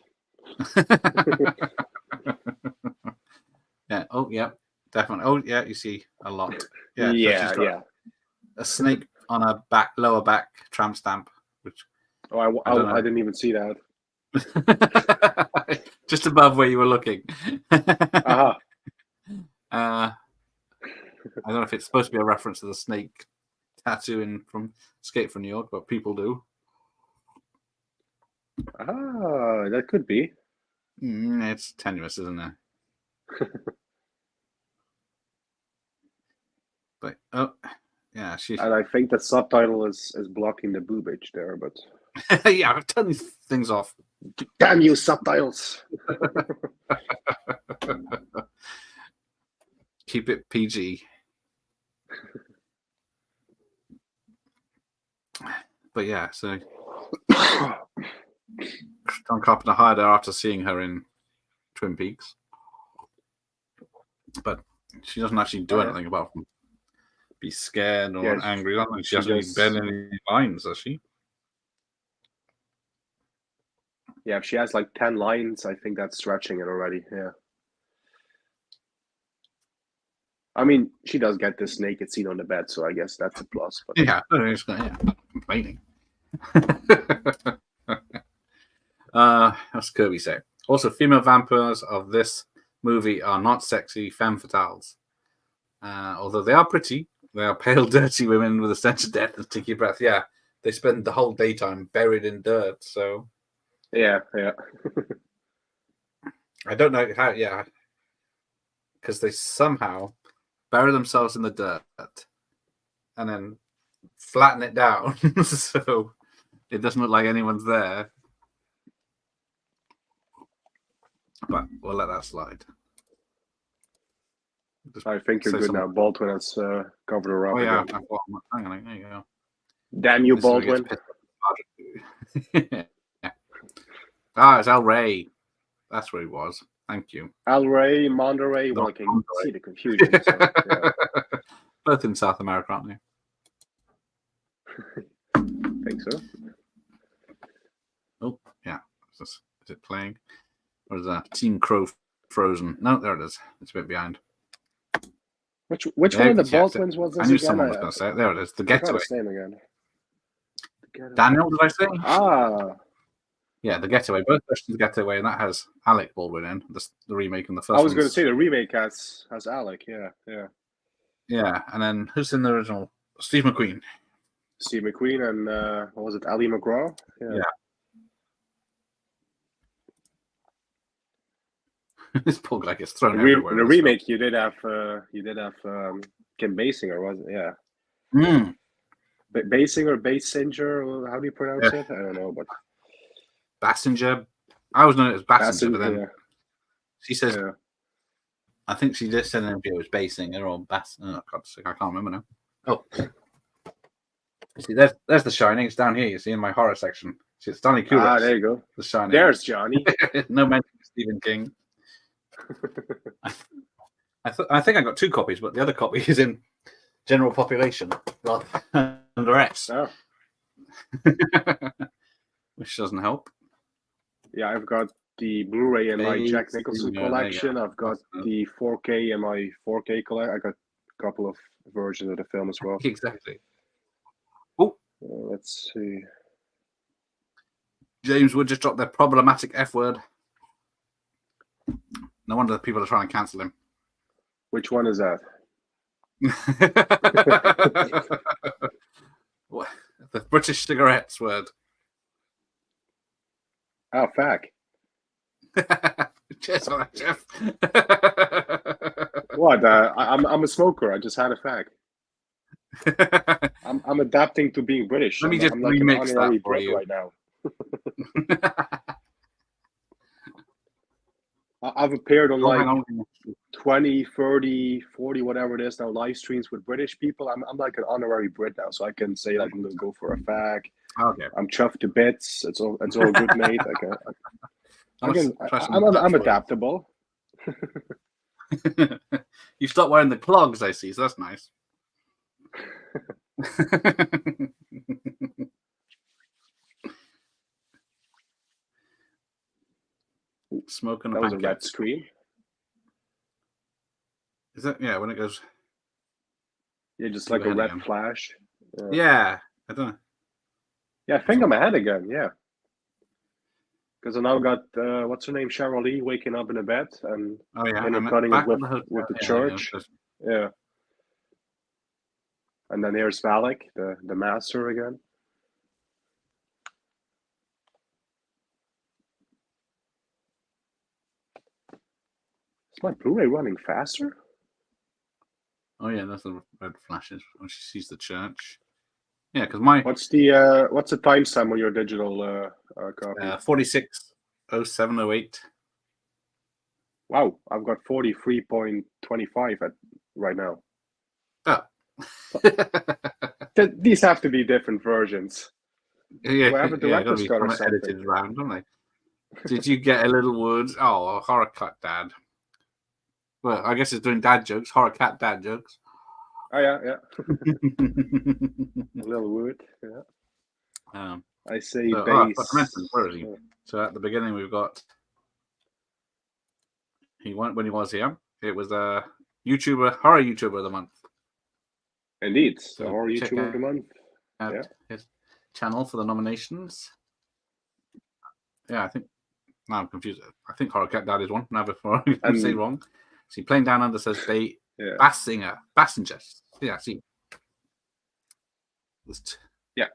Yeah. Oh, yeah. Definitely. Oh, yeah. You see a lot. Yeah. Yeah. So yeah. A snake on a lower back tramp stamp. Which I didn't even see that. Just above where you were looking. Uh-huh. I don't know if it's supposed to be a reference to the snake tattoo from Escape from New York, but people do. That could be. It's tenuous, isn't it? But yeah, and I think the subtitle is blocking the boobage there, but yeah, I've turned these things off. Damn you, subtitles! Keep it PG. But yeah, so John Carpenter hired her after seeing her in Twin Peaks, but she doesn't actually do anything apart from be scared or angry. She hasn't been any lines, does she? Yeah, if she has like 10 lines, I think that's stretching it already. Yeah. I mean, she does get this naked scene on the bed, so I guess that's a plus. But yeah, not complaining. What's Kirby say? Also, female vampires of this movie are not sexy femme fatales. Although they are pretty, they are pale, dirty women with a sense of death and sticky breath. Yeah, they spend the whole daytime buried in dirt. So, yeah. I don't know how. Yeah, because they somehow bury themselves in the dirt and then flatten it down so it doesn't look like anyone's there. But we'll let that slide. I think you're good now. Baldwin has covered her up. Oh, yeah. Hang on. There you go. Damn you, Baldwin. Yeah. It's Al Ray. That's where he was. Thank you. Al Ray, Monterey. Well, I can see the confusion. So, yeah. Both in South America, aren't they? I think so. Oh, yeah. Is it playing? Or is that Team Crow frozen? No, there it is. It's a bit behind. Which one of the Baldwins was this? I knew someone was going to say it. There it is. The Getaway. Name again. Daniel, did I say? Yeah, The Getaway. Both versions Getaway, and that has Alec Baldwin in the remake, and the first. I was going to say the remake has Alec. Yeah. Yeah, and then who's in the original? Steve McQueen. Steve McQueen and what was it? Ali McGraw. Yeah. This poor guy gets thrown everywhere. In the remake, you did have Kim Basinger, wasn't it? Yeah. Basinger, how do you pronounce it? I don't know, but Basinger. I always know it as Basinger, but then she says, I think she just said in an interview it was Basinger or Bass. Oh, I can't remember now. Oh, you see, there's The Shining. It's down here. You see in my horror section. See, it's Stanley Kubrick. Ah, there you go. The Shining. There's Johnny. No mention of Stephen King. I think I got 2 copies, but the other copy is in general population rather than under S. Oh. Which doesn't help. Yeah, I've got the Blu-ray in my Jack Nicholson collection. I've got the 4K in my 4K collection. I got a couple of versions of the film as well. Exactly. Oh, let's see. James Wood just dropped their problematic F word. No wonder the people are trying to cancel him. Which one is that? What? The British cigarettes word. Oh, fag. Cheers on that, Jeff. What? I'm a smoker. I just had a fag. I'm adapting to being British. Let me just remix that for you right now. I've appeared on like 20, 30, 40, whatever it is now, live streams with British people. I'm like an honorary Brit now, so I can say like I'm gonna go for a fag. Okay. I'm chuffed to bits. It's all good, mate. I'm adaptable. You stopped wearing the clogs, I see, so that's nice. Smoking that was a red screen. Is that when it goes? Yeah, just like a red flash. Yeah, I don't know. Yeah, finger my head again. Yeah, because I now got what's her name, Cheryl Lee, waking up in a bed and cutting it with the church. Yeah, and then here's Valak, the master again. Is my Blu-ray running faster? Oh yeah, that's the red flashes when she sees the church. Yeah, because my what's the timestamp on your digital copy? 46:07:08. Wow, I've got 43.25 right now. Oh. These have to be different versions. Yeah, Do I have a director's cut or something? Edited around, don't they? Did you get a little word? Oh, a horror cut, Dad. Well, I guess it's doing dad jokes, horror cat dad jokes. Oh yeah. A little word, yeah. I say base. Where is he? So at the beginning we've got he went when he was here. It was a horror YouTuber of the month. Indeed, so the horror YouTuber of the month. Yeah. His channel for the nominations. Yeah, I think. Now I'm confused. I think Horror Cat Dad is one. Now before I say wrong. See, Playing Down Under says Bassinger. Yeah, see. Yeah.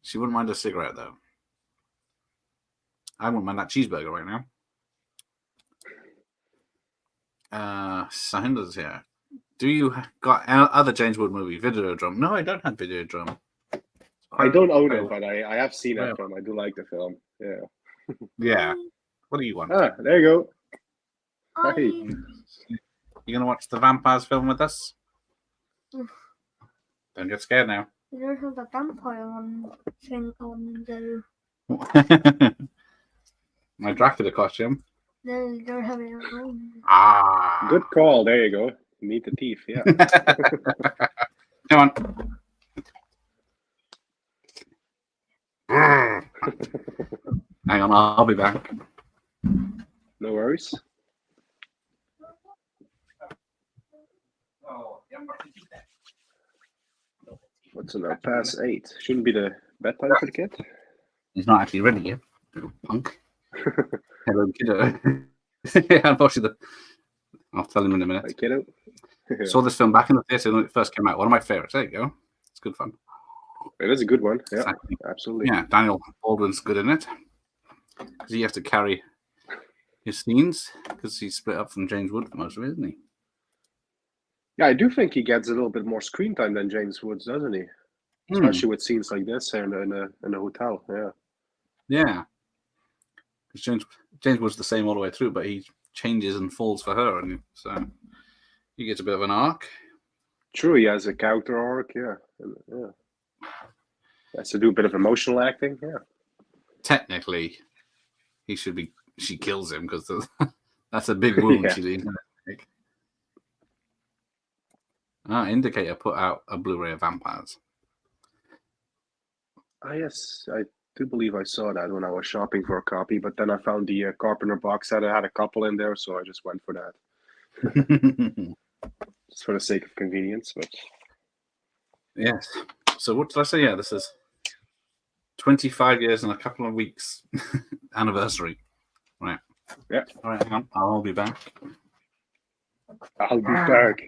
She wouldn't mind a cigarette though. I wouldn't mind that cheeseburger right now. Sanders here. Do you got other James Wood movie, Videodrome? No, I don't have Videodrome. I don't own it, but I have seen that film. I do like the film. Yeah. Yeah. What do you want? Ah, there you go. Hey. You gonna watch the vampires film with us? Don't get scared now. You don't have the vampire thing on the. My Dracula costume. No, you don't have it on. Ah. Good call. There you go. Meet the thief. Yeah. Come on. Hang on, I'll be back. No worries. What's it now? Past 8. Shouldn't be the bedtime for the kid. He's not actually ready yet, little punk. Hello, kiddo. Yeah, unfortunately, I'll tell him in a minute. Hey, kiddo. Saw this film back in the theater when it first came out. One of my favorites. There you go. It's good fun. It is a good one. Yeah, absolutely. Yeah, Daniel Baldwin's good in it because he has to carry his scenes because he's split up from James Wood for most of it, isn't he? Yeah, I do think he gets a little bit more screen time than James Woods, doesn't he? Especially with scenes like this here in a hotel. Yeah. Yeah. Because James Wood's the same all the way through, but he changes and falls for her, and so he gets a bit of an arc. True, he has a character arc. Yeah. Has to do a bit of emotional acting. Yeah. Technically, she kills him because that's a big wound she leaves. Indicator put out a Blu-ray of Vampires. Yes, I do believe I saw that when I was shopping for a copy, but then I found the Carpenter box set. I had a couple in there, so I just went for that. Just for the sake of convenience, but yes. So what did I say? Yeah, this is 25 years and a couple of weeks anniversary. Right. Yeah. All right, hang on. I'll be back. I'll be back.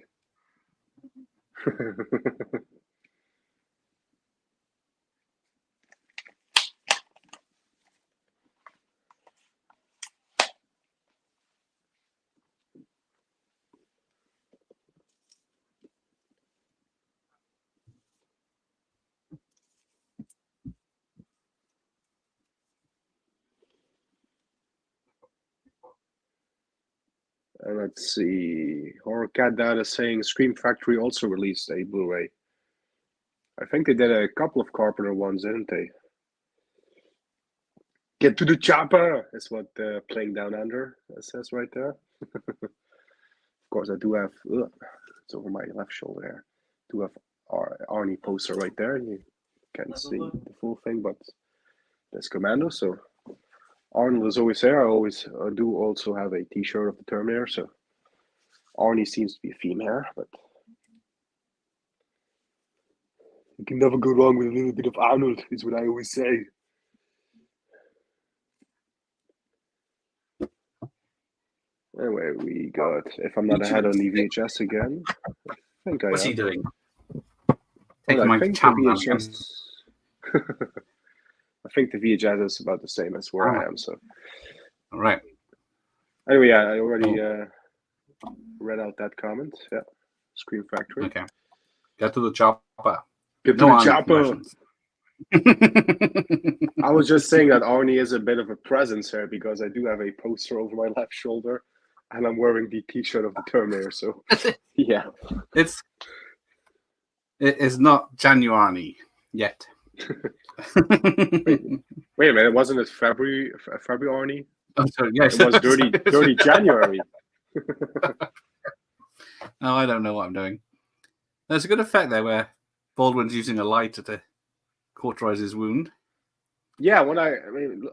And let's see. Horror Cat Dad is saying Scream Factory also released a Blu-ray. I think they did a couple of Carpenter ones, didn't they? Get to the chopper is what Playing Down Under says right there. Of course, I do have. It's over my left shoulder here. Do have Arnie poster right there. You can't see the full thing, but there's Commando. So Arnold is always there. I do also have a T-shirt of the Terminator. So Arnie seems to be a theme here, but you can never go wrong with a little bit of Arnold, is what I always say. Anyway, we got If I'm Not Ahead on the VHS again. I think I What's am. he doing? Well, I think the VHS. I think the VHS is about the same as where I am. So. All right. Anyway, yeah, I already read out that comment. Yeah, Scream Factory. Okay. Get to the chopper. Get to the chopper. I was just saying that Arnie is a bit of a presence here because I do have a poster over my left shoulder, and I'm wearing the T-shirt of the Terminator. So, yeah, it is not January yet. Wait a minute, wasn't it February Arnie? Oh, sorry, yes. It was dirty January. Oh, I don't know what I'm doing. There's a good effect there where Baldwin's using a lighter to cauterize his wound. Yeah,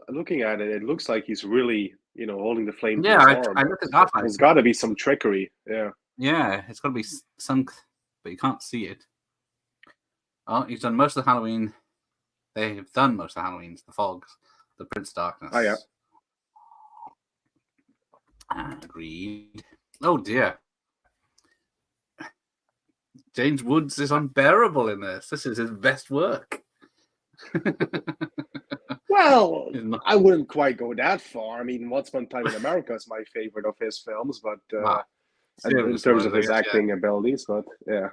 looking at it, it looks like he's really, holding the flame. Yeah, to his arm. I look at that. There's got to be some trickery. Yeah. Yeah, it's got to be sunk, but you can't see it. Oh, he's done most of the Halloween. They have done most of the Halloweens. The Fogs, the Prince of Darkness. Oh, yeah. Agreed. Oh, dear. James Woods is unbearable in this. This is his best work. Well, I wouldn't quite go that far. I mean, Once Upon a Time in America is my favorite of his films, but in terms of his acting abilities, but yeah.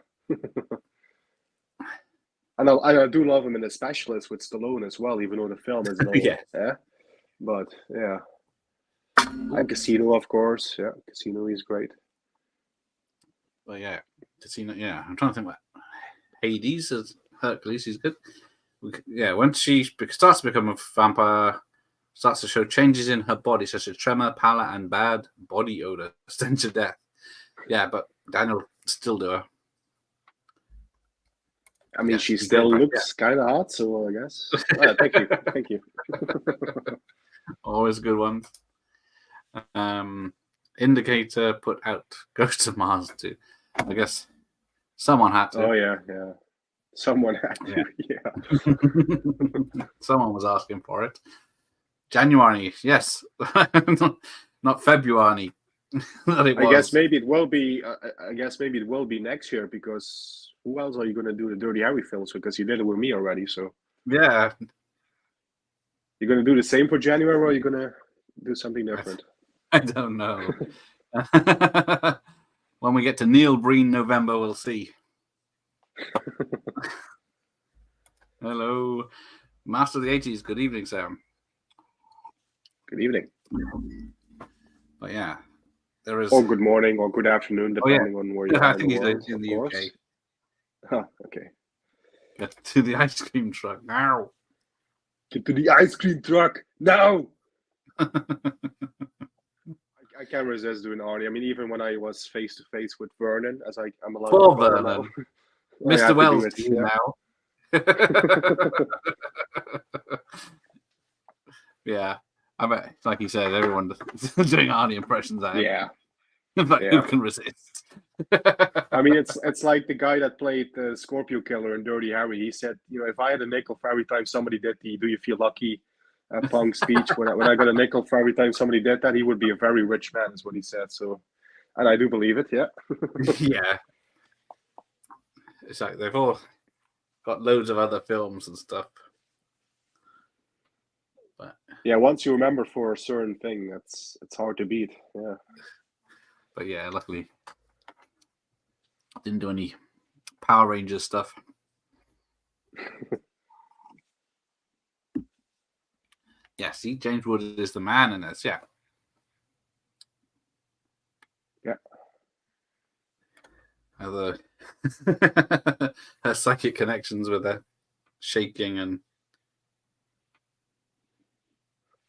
And I do love him in The Specialist with Stallone as well, even though the film is no, yeah. But yeah, and Casino, of course. Yeah, Casino is great. Well, yeah, Casino. Yeah, I'm trying to think about Hades as Hercules. He's good. Yeah, when she starts to become a vampire, starts to show changes in her body, such as tremor, pallor, and bad body odor, stench of death. Yeah, but Daniel still do her. I mean, she still looks kind of hot, so I guess. Thank you. Always a good one. Indicator put out Ghost of Mars too. I guess someone had to. Oh yeah. Someone had to, yeah. Someone was asking for it. January, yes. Not February. I guess maybe it will be. I guess maybe it will be next year, because who else are you going to do the Dirty Harry films? Because you did it with me already, so yeah. You're going to do the same for January, or are you going to do something different? I don't know. When we get to Neil Breen November, we'll see. Hello, Master of the 80s. Good evening, Sam. Good evening. But yeah, there is. Or good morning, or good afternoon, depending on where you are. I think he's in the UK. Huh, okay. Get to the ice cream truck now. Get to the ice cream truck now. I can't resist doing Arnie. I mean, even when I was face to face with Vernon, as I'm allowed Poor to call Vernon. now. Mr. Wells now. Yeah, I bet, like you said, everyone doing Arnie impressions. Yeah, but who can resist? I mean, it's like the guy that played the Scorpio Killer in Dirty Harry. He said, if I had a nickel for every time somebody did the "Do you feel lucky" punk speech, when I got a nickel for every time somebody did that, he would be a very rich man, is what he said. So, and I do believe it. Yeah. Yeah. It's like they've all got loads of other films and stuff. But yeah, once you remember for a certain thing, it's hard to beat. Yeah. But yeah, luckily didn't do any Power Rangers stuff. Yeah, see, James Wood is the man in this. Yeah. Yeah. Her psychic connections with her shaking and.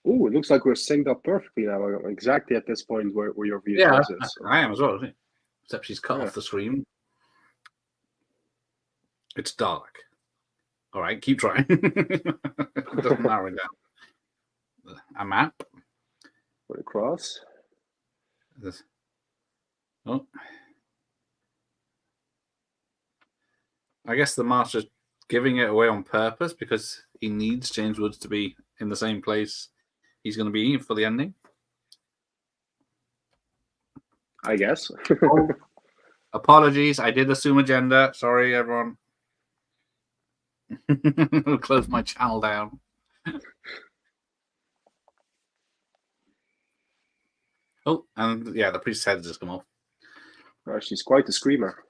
Oh, it looks like we're synced up perfectly now. Exactly at this point where your VHS is. I am as well. Except she's cut off the screen. It's dark. All right, keep trying. It doesn't narrow it down. A map. Put it across. Oh. I guess the master's giving it away on purpose because he needs James Woods to be in the same place he's going to be for the ending. I guess. Apologies, I did assume a gender. Sorry, everyone. I'll close my channel down. Oh, and yeah, the priest's head has just come off. Oh, she's quite a screamer.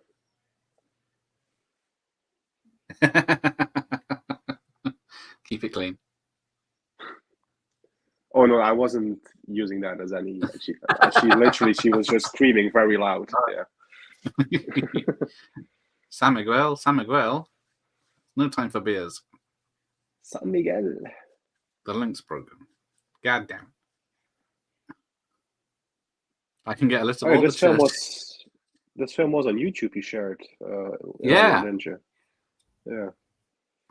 Keep it clean. Oh no, I wasn't using that as any. She literally, she was just screaming very loud. Yeah. San Miguel. No time for beers. San Miguel. The link's broken. God damn. I can get a list of all this film was on YouTube. You shared. Yeah. Didn't you? Yeah.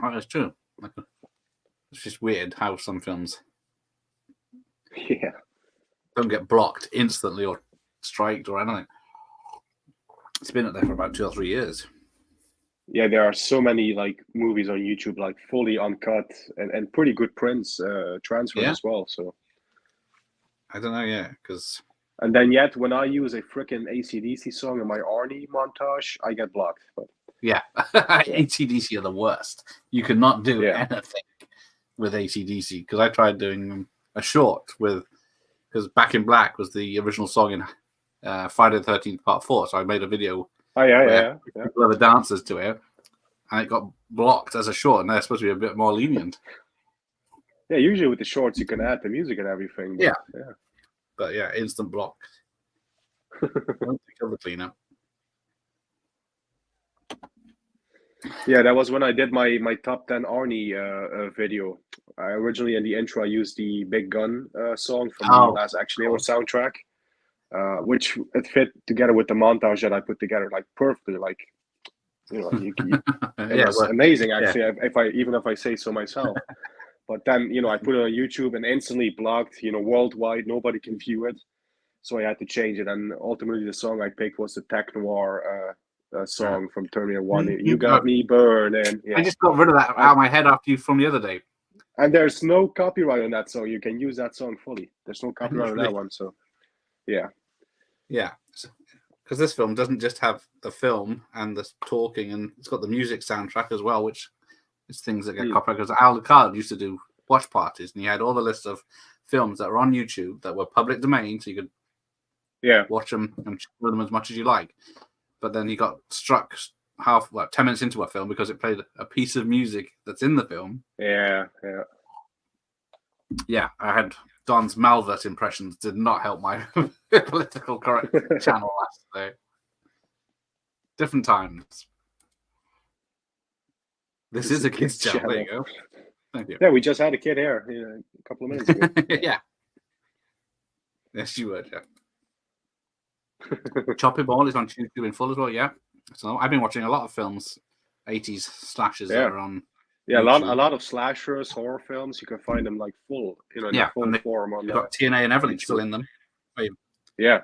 Oh, that's true. It's just weird how some films don't get blocked instantly or striked or anything. It's been up there for about 2 or 3 years. Yeah, there are so many movies on YouTube, fully uncut and pretty good prints transferred as well. So I don't know, because. And then yet, when I use a freaking AC/DC song in my Arnie montage, I get blocked. But yeah, AC/DC are the worst. You could not do anything with AC/DC because I tried doing a short because Back in Black was the original song in Friday the 13th Part 4. So I made a video. Oh yeah. People are the dancers to it, and it got blocked as a short, and they're supposed to be a bit more lenient. Yeah, usually with the shorts you can add the music and everything. But, But yeah, instant block. Don't kill the cleanup. Yeah, that was when I did my top 10 Arnie video. I originally in the intro I used the Big Gun song from the Last Action Hero soundtrack, which it fit together with the montage that I put together perfectly. It was amazing actually. If I say so myself. But then, I put it on YouTube and instantly blocked, worldwide. Nobody can view it. So I had to change it. And ultimately, the song I picked was the Tech Noir song from Terminator 1. You got me burning. Yeah. I just got rid of that out of my head after you from the other day. And there's no copyright on that song. You can use that song fully. There's no copyright on that one. So, yeah. Yeah. Because this film doesn't just have the film and the talking, and it's got the music soundtrack as well, which is things that get copyrighted. Because Al Card used to do watch parties, and he had all the lists of films that were on YouTube that were public domain, so you could watch them and show them as much as you like. But then he got struck 10 minutes into a film because it played a piece of music that's in the film. Yeah. I had Don's Malvert impressions did not help my political correct channel last day. Different times. This is a kid's channel. There you go. Thank you. Yeah, we just had a kid here a couple of minutes ago. Yeah. Yes, you would. Yeah. Chopping Ball is on YouTube in full as well. Yeah. So I've been watching a lot of films, 80s slashes that are on. Yeah, a lot of slashers, horror films. You can find them like full, in full form on. Got TNA and everything still in them. Yeah.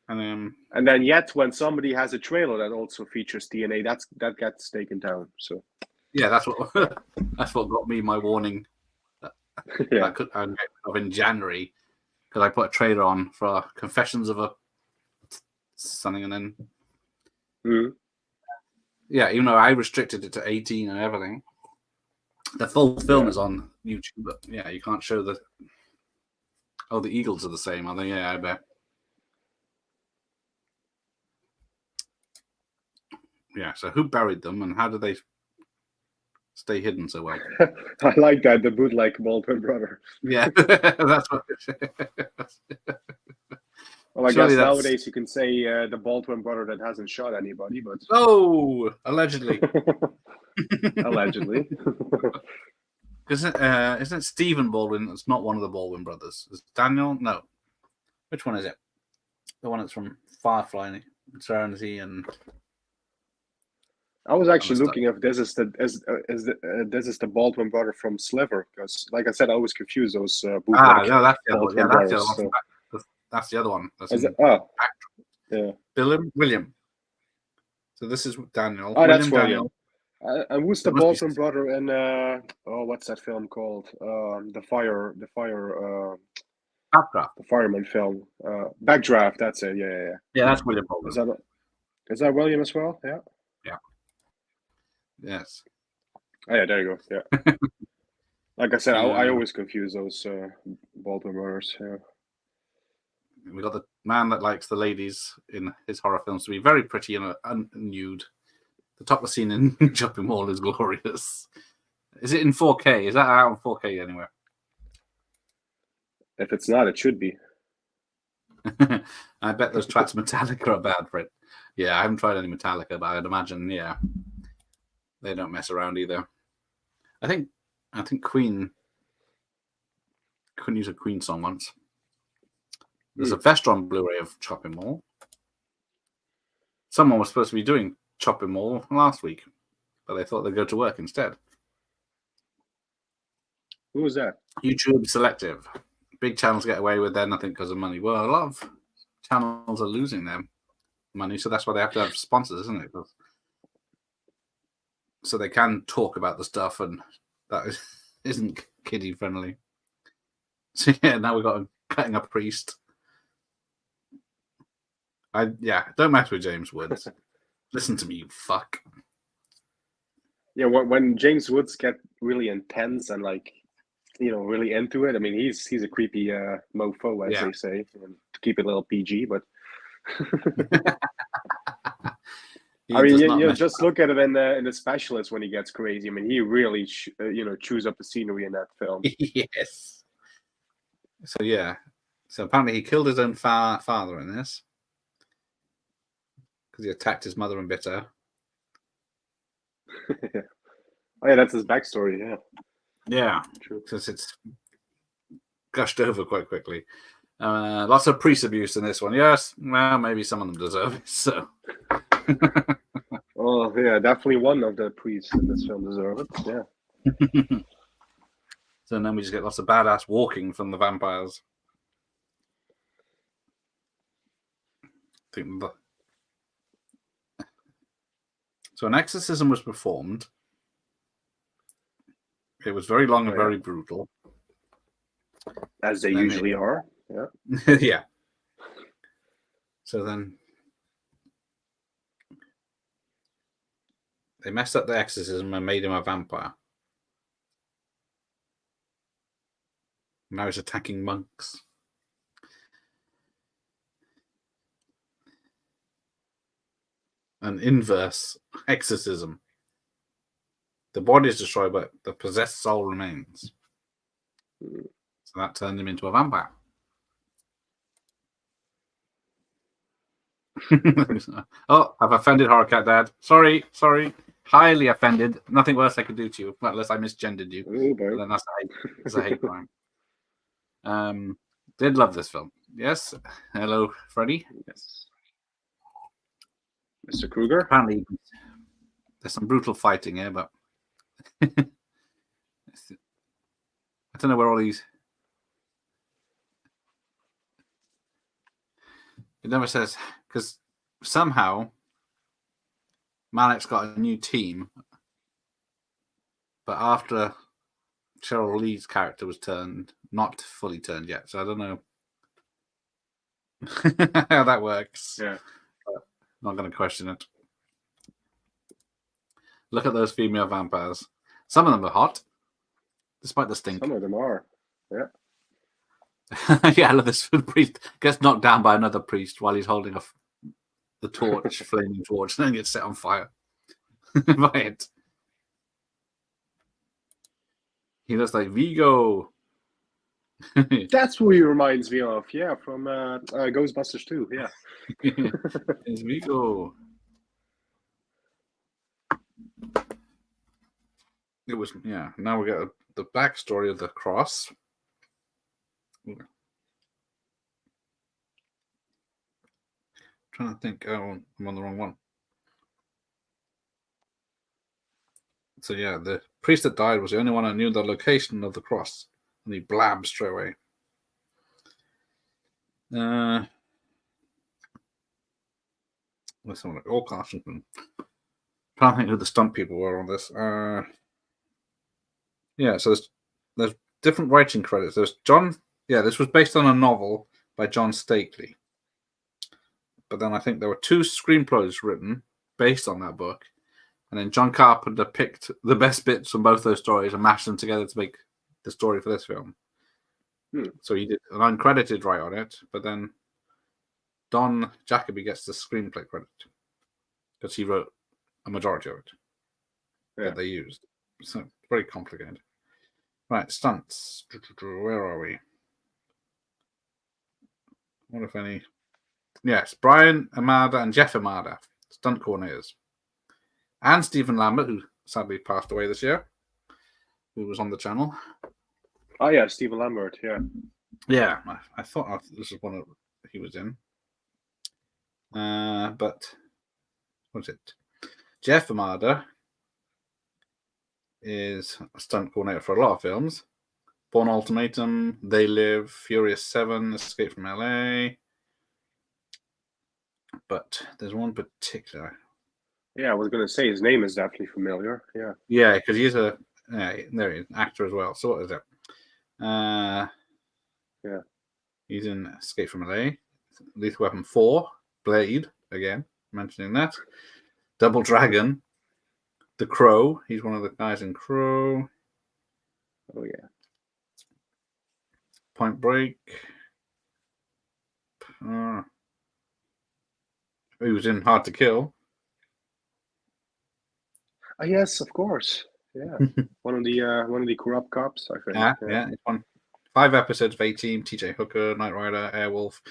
And then yet when somebody has a trailer that also features TNA, that gets taken down. So. Yeah, that's what got me my warning. I could have in January because I put a trailer on for Confessions of a something, and then even though I restricted it to 18 and everything, the full film is on YouTube. But you can't show the Eagles are the same, are they? Yeah, I bet. Yeah, so who buried them and how did they stay hidden so well? I like that, the bootleg Baldwin brother. Yeah, that's what Well, I guess nowadays you can say the Baldwin brother that hasn't shot anybody, but... Oh, allegedly. Allegedly. Isn't it Stephen Baldwin? It's not one of the Baldwin brothers. Is Daniel? No. Which one is it? The one that's from Firefly, Serenity, and... I was actually looking if this is the Baldwin brother from Sliver, because, like I said, I always confuse those. No, that's the other one. Yeah, that's the other one. That's the other one. William. So this is Daniel. Oh, that's William. And who's the Baldwin brother in? What's that film called? The fireman film. Backdraft. That's it. Yeah. Yeah, that's William Baldwin. Is that William as well? Yeah. Yeah. Yes. Oh, yeah, there you go. Yeah. Like I said, I always confuse those Baldwin brothers. Yeah. We got the man that likes the ladies in his horror films to be very pretty and nude. The topless scene in Chopping Mall is glorious. Is it in 4K? Is that out on 4K anywhere? If it's not, it should be. I bet those tracks Metallica are bad for it. Yeah, I haven't tried any Metallica, but I'd imagine, they don't mess around either. I think Queen couldn't use a Queen song once. There's a Vestron Blu-ray of Chopping Mall. Someone was supposed to be doing Chopping Mall last week, but they thought they'd go to work instead. Who was that? YouTube Selective. Big channels get away with their nothing because of money. Well, a lot of channels are losing their money, so that's why they have to have sponsors, isn't it? So they can talk about the stuff, and that isn't kiddie friendly. So now we've got cutting a priest. Don't mess with James Woods. Listen to me, you fuck. Yeah, when James Woods get really intense and really into it, I mean, he's a creepy mofo, as they say, to keep it a little PG, but. I mean, you just look at it in the Specialist when he gets crazy. I mean, he really, chews up the scenery in that film. Yes. So apparently he killed his own father in this because he attacked his mother and bit her. Oh yeah, that's his backstory. Yeah. Yeah, true. Because it's gushed over quite quickly. Lots of priest abuse in this one. Yes, well, maybe some of them deserve it. So. Oh yeah, definitely one of the priests in this film deserve it. Yeah. So then we just get lots of badass walking from the vampires. I think So an exorcism was performed. It was very long and very brutal. As they usually are. Yeah. Yeah. So then they messed up the exorcism and made him a vampire. Now he's attacking monks. An inverse exorcism. The body is destroyed, but the possessed soul remains. So that turned him into a vampire. Oh, I've offended Horrorcat Dad. Sorry. Highly offended. Nothing worse I could do to you, unless I misgendered you. Oh, then that's a hate crime. Did love this film. Yes. Hello, Freddie. Yes. Mr. Kruger. Apparently, there's some brutal fighting here, but I don't know where all these. It never says, because somehow Malik's got a new team, but after Cheryl Lee's character was turned, not fully turned yet, so I don't know how that works. Yeah. But not going to question it. Look at those female vampires. Some of them are hot, despite the stink. Some of them are. Yeah. Yeah, I love this. The priest gets knocked down by another priest while he's holding the torch, flaming torch, and then gets set on fire by it. He looks like Vigo. That's who he reminds me of. Yeah, from Ghostbusters 2. Yeah. It's Vigo. It was, yeah. Now we got the backstory of the cross. Trying to think. Oh, I'm on the wrong one. So yeah, the priest that died was the only one who knew the location of the cross, and he blabbed straight away. Let's have a look. All Carpenter. Trying to think who the stunt people were on this. Yeah, so there's different writing credits. There's John. Yeah, this was based on a novel by John Stakely. But then I think there were 2 screenplays written based on that book. And then John Carpenter picked the best bits from both those stories and mashed them together to make the story for this film. So he did an uncredited write on it, but then Don Jacoby gets the screenplay credit because he wrote a majority of it that they used. So it's very complicated. Right, stunts. Where are we? What if any? Yes, Brian Amada and Jeff Amada, stunt coordinators. And Stephen Lambert, who sadly passed away this year, who was on the channel. Oh, yeah, Stephen Lambert, yeah. Yeah, I thought this was one he was in. But, what's it? Jeff Amada is a stunt coordinator for a lot of films. Born Ultimatum, They Live, Furious 7, Escape from LA. But there's one particular. Yeah, I was going to say his name is definitely familiar. Yeah. Yeah, because he's there he is, an actor as well. So what is it? Yeah. He's in Escape from LA, Lethal Weapon 4, Blade, again, mentioning that. Double Dragon, The Crow. He's one of the guys in Crow. Oh, yeah. Point Break. He was in Hard to Kill. Yes, of course. Yeah, one of the corrupt cops, I think. Yeah. It's on 5 episodes of A-Team, TJ Hooker, Knight Rider, Airwolf,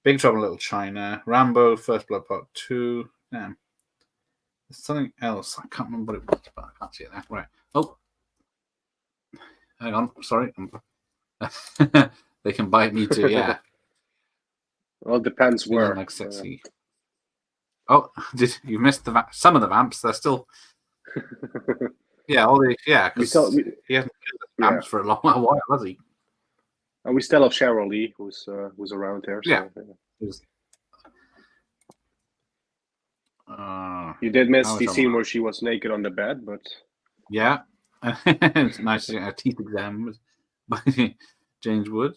Big Trouble in Little China, Rambo, First Blood Part 2. Damn. There's something else. I can't remember what it was, but I can't see it now. Right. Oh. Hang on. Sorry. They can bite me too, yeah. Well, it depends where. Like sexy. Oh, you missed some of the vamps? They're still. Yeah, because he hasn't killed the vamps for a long while, has he? And we still have Cheryl Lee, who's around there. So, yeah. You did miss the scene where she was naked on the bed, but yeah, it's nice to get a teeth exam by James Wood.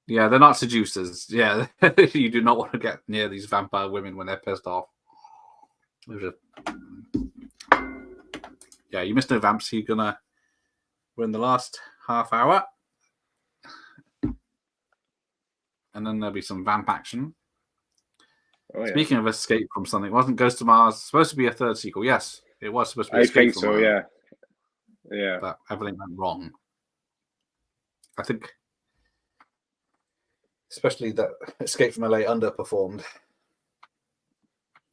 Yeah, they're not seducers. Yeah, you do not want to get near these vampire women when they're pissed off. Yeah, you missed no vamps. We're in the last half hour, and then there'll be some vamp action. Oh, yeah. Speaking of escape from something, wasn't Ghost of Mars supposed to be a third sequel? Yes, it was supposed to be. I think so. Mars, yeah. But everything went wrong. I think, especially that Escape from LA underperformed.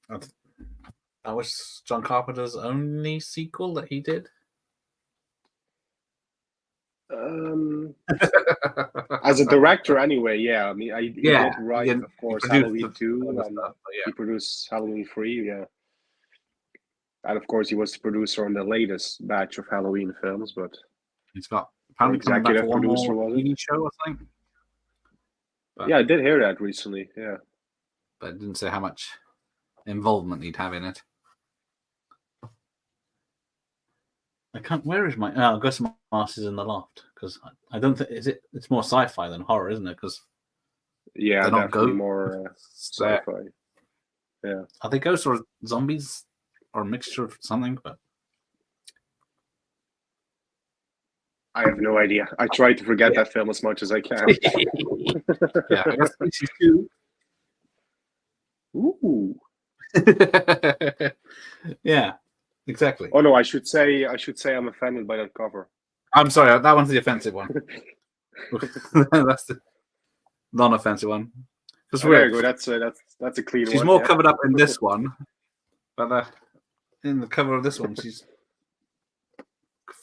That was John Carpenter's only sequel that he did. As a director, anyway, yeah. I mean, he did write, of course, Halloween 2, and he produced Halloween 3, yeah. And of course, he was the producer on the latest batch of Halloween films, but he's got apparently executive producer was it? TV show, I think. But, yeah, I did hear that recently. Yeah, but it didn't say how much involvement he'd have in it. I can't. Where is my? Oh, Ghost of Mars is in the loft because I don't think it's more sci-fi than horror, isn't it? Because yeah, they're definitely more sci-fi. Yeah, are they ghosts or zombies or a mixture of something? But I have no idea. I try to forget that film as much as I can. Yeah, I guess Species 2. Ooh. Yeah. Exactly. Oh no, I should say I'm offended by that cover. I'm sorry, that one's the offensive one. That's the non-offensive one. There you go. That's a clean one. She's more covered up in this one, but in the cover of this one, she's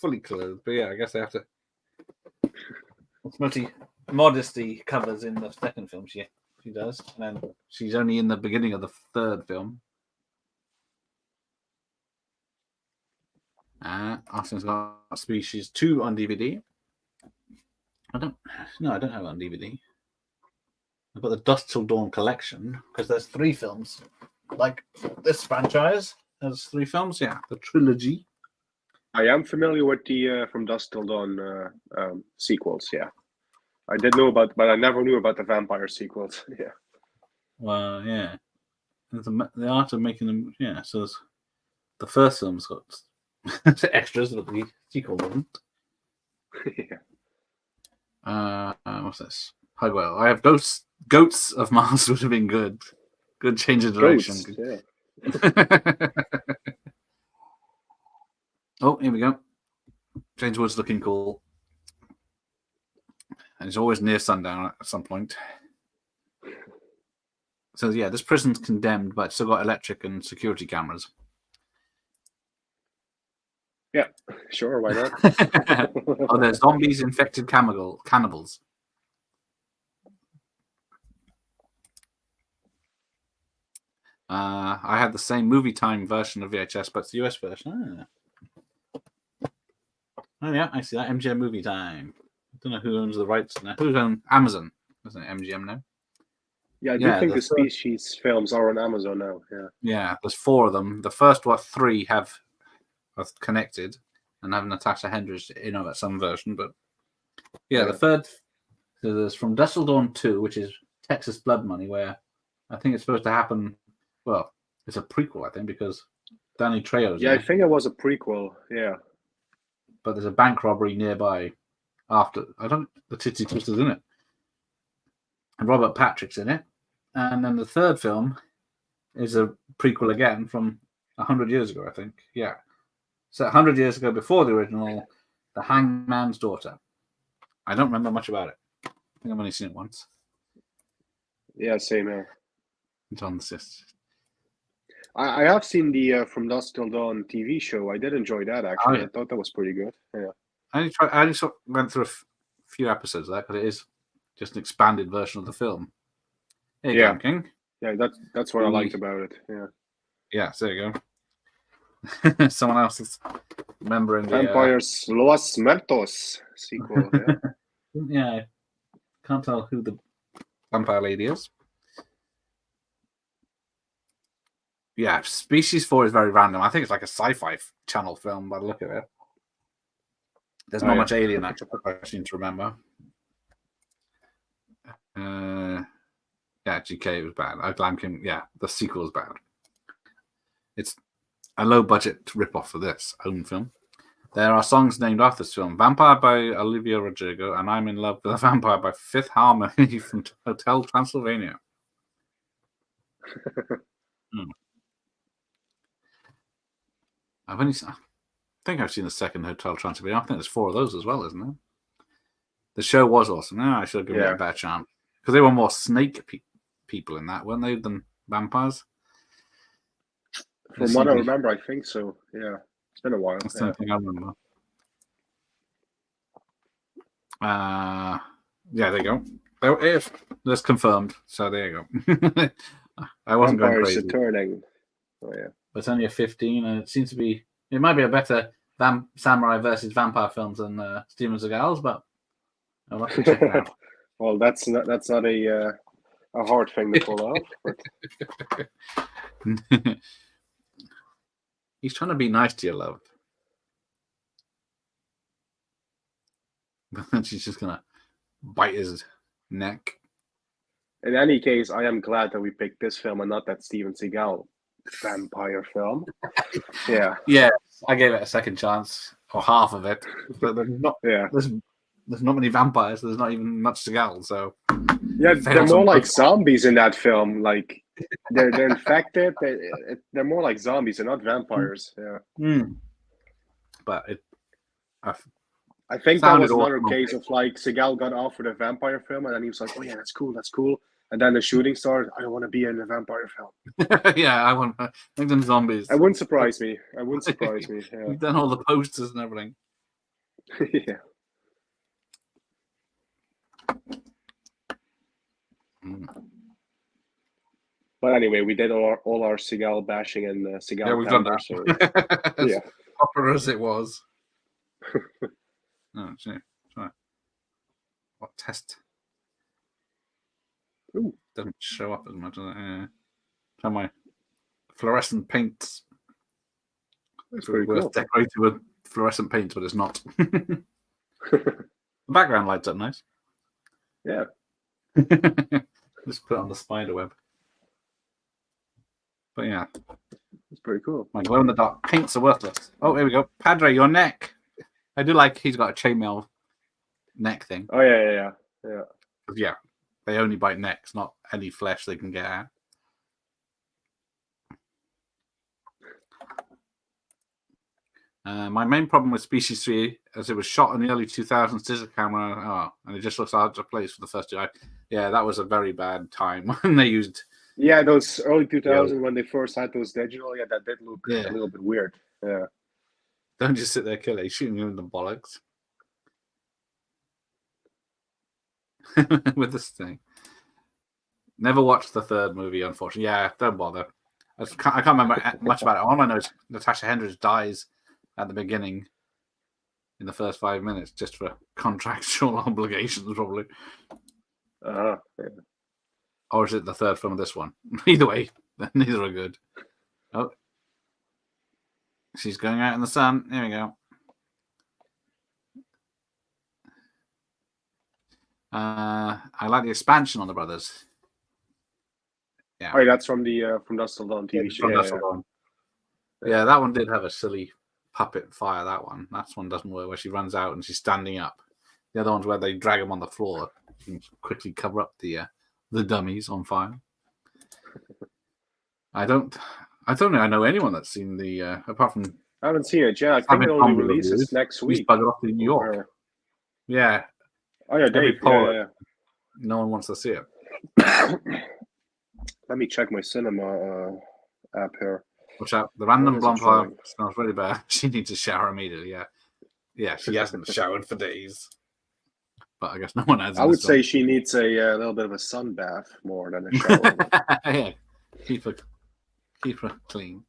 fully clothed. But yeah, I guess I have to. Mostly modesty covers in the second film. She does, and then she's only in the beginning of the third film. Austin's got Species 2 on DVD. I don't have it on DVD. I've got the Dusk Till Dawn collection because there's 3 films. Like this franchise has 3 films. Yeah, the trilogy. I am familiar with the From Dusk Till Dawn sequels. Yeah, I did know about, but I never knew about the vampire sequels. Yeah. Well, yeah, the art of making them. Yeah, so the first film's got extras that the sequel wasn't. Yeah. What's this? Well, I have Goats of Mars would have been good. Good change of direction. Ghosts, yeah. Oh, here we go. James Wood's looking cool. And he's always near sundown at some point. So yeah, this prison's condemned, but it's still got electric and security cameras. Yeah, sure, why not? Oh, there's zombies, infected cannibals. I had the same movie time version of VHS, but it's the US version. Oh yeah, I see that. MGM Movie Time. I don't know who owns the rights now. Who's on Amazon? Isn't it MGM now? Yeah, I do think the Species films are on Amazon now. Yeah. Yeah, there's 4 of them. The first 3 are connected and have Natasha Hendricks in at some version, but yeah, the third. So there's From Dusk Till Dawn 2, which is Texas Blood Money, where I think it's supposed to happen. Well, it's a prequel, I think, because Danny Trejo's. Yeah, I think it was a prequel. Yeah, but there's a bank robbery nearby. After the Titsy Twister's in it, and Robert Patrick's in it, and then the third film is a prequel again from 100 years ago, I think. Yeah, so 100 years ago, before the original, The Hangman's Daughter. I don't remember much about it. I think I've only seen it once. Yeah, same here. It's on the system. I have seen the From Dusk Till Dawn TV show. I did enjoy that, actually. I thought that was pretty good. Yeah. I only went through a few episodes of that because it is just an expanded version of the film. There you go, King. Yeah, that's what I liked about it. Yeah. Yeah, so there you go. Someone else is remembering the Vampires Los Muertos sequel. Yeah. Yeah, can't tell who the vampire lady is. Yeah, Species 4 is very random. I think it's like a sci-fi channel film by the look of it. There's not much alien action, I seem to remember. Yeah, GK was bad. The sequel is bad. It's a low-budget rip-off for this own film. There are songs named after this film. Vampire by Olivia Rodrigo and I'm in Love with a Vampire by Fifth Harmony from Hotel Transylvania. I think I've seen the second Hotel Transylvania. I think there's 4 of those as well, isn't there? The show was awesome. I should have given it a better chance. Because they were more snake people in that, weren't they, than vampires? From what I remember, I think so. Yeah. It's been a while. That's the thing I remember. There you go. That's confirmed. So there you go. I wasn't going crazy. Turning. Oh, yeah. But it's only a 15, and it seems to be. It might be a better samurai versus vampire films than Steven Seagal's, but I'll have to check it out. Well, that's not a hard thing to pull off. But... He's trying to be nice to your love. But then she's just going to bite his neck. In any case, I am glad that we picked this film and not that Steven Seagal vampire film. Yeah. Yeah, I gave it a second chance, or half of it. But there's not, there's not many vampires. There's not even much Seagal, so... Yeah, they're more like zombies in that film. Like, they're infected. They're more like zombies. They're not vampires. Yeah. But I think that was another case of like Seagal got offered a vampire film and then he was like, "Oh yeah, that's cool." And then the shooting started. I don't want to be in a vampire film. Yeah, I want to make them zombies. It wouldn't surprise me. Yeah. You've done all the posters and everything. Yeah. But anyway, we did all our Seagal bashing and Seagal. Yeah, we've done that. So, yeah, proper as it was. Oh, sorry. What test? Ooh. Doesn't show up as much. Try my fluorescent paints. It's pretty cool. Decorated with fluorescent paint, but it's not. The background lights up nice. Yeah. Just put it on the spider web. But yeah. It's pretty cool. My glow in the dark paints are worthless. Oh, here we go. Padre, your neck. I do like he's got a chainmail neck thing. Oh, yeah. Yeah. They only bite necks, not any flesh they can get at. My main problem with Species 3 as it was shot in the early 2000s digital camera, and it just looks out of place for the first 2. Yeah, that was a very bad time when they used... Yeah, those early 2000s when they first had those digital, that did look a little bit weird. Yeah. Don't just sit there, kill it. He's shooting you in the bollocks. With this thing. Never watched the third movie, unfortunately. Yeah, don't bother. I can't remember much about it. All I know is Natasha Hendricks dies at the beginning in the first 5 minutes just for contractual obligations, probably. Yeah. Or is it the third film of this one? Either way, neither are good. Oh. She's going out in the sun. There we go. I like the expansion on the brothers. Yeah. Oh, that's from the from Dusk Till Dawn TV show. Yeah, that one did have a silly puppet fire. That one doesn't work, where she runs out and she's standing up. The other one's where they drag them on the floor. You can quickly cover up the dummies on fire. I don't think I know anyone that's seen the apart from. I haven't seen it. Yeah, I think it only releases next week. He's buggered off to New York. Yeah. Oh yeah, Dave. Yeah. No one wants to see it. Let me check my cinema app here. Watch out! The random vampire smells really bad. She needs a shower immediately. Yeah. She hasn't showered for days. But I guess no one has. I would say she needs a little bit of a sun bath more than a shower. Yeah, keep her clean.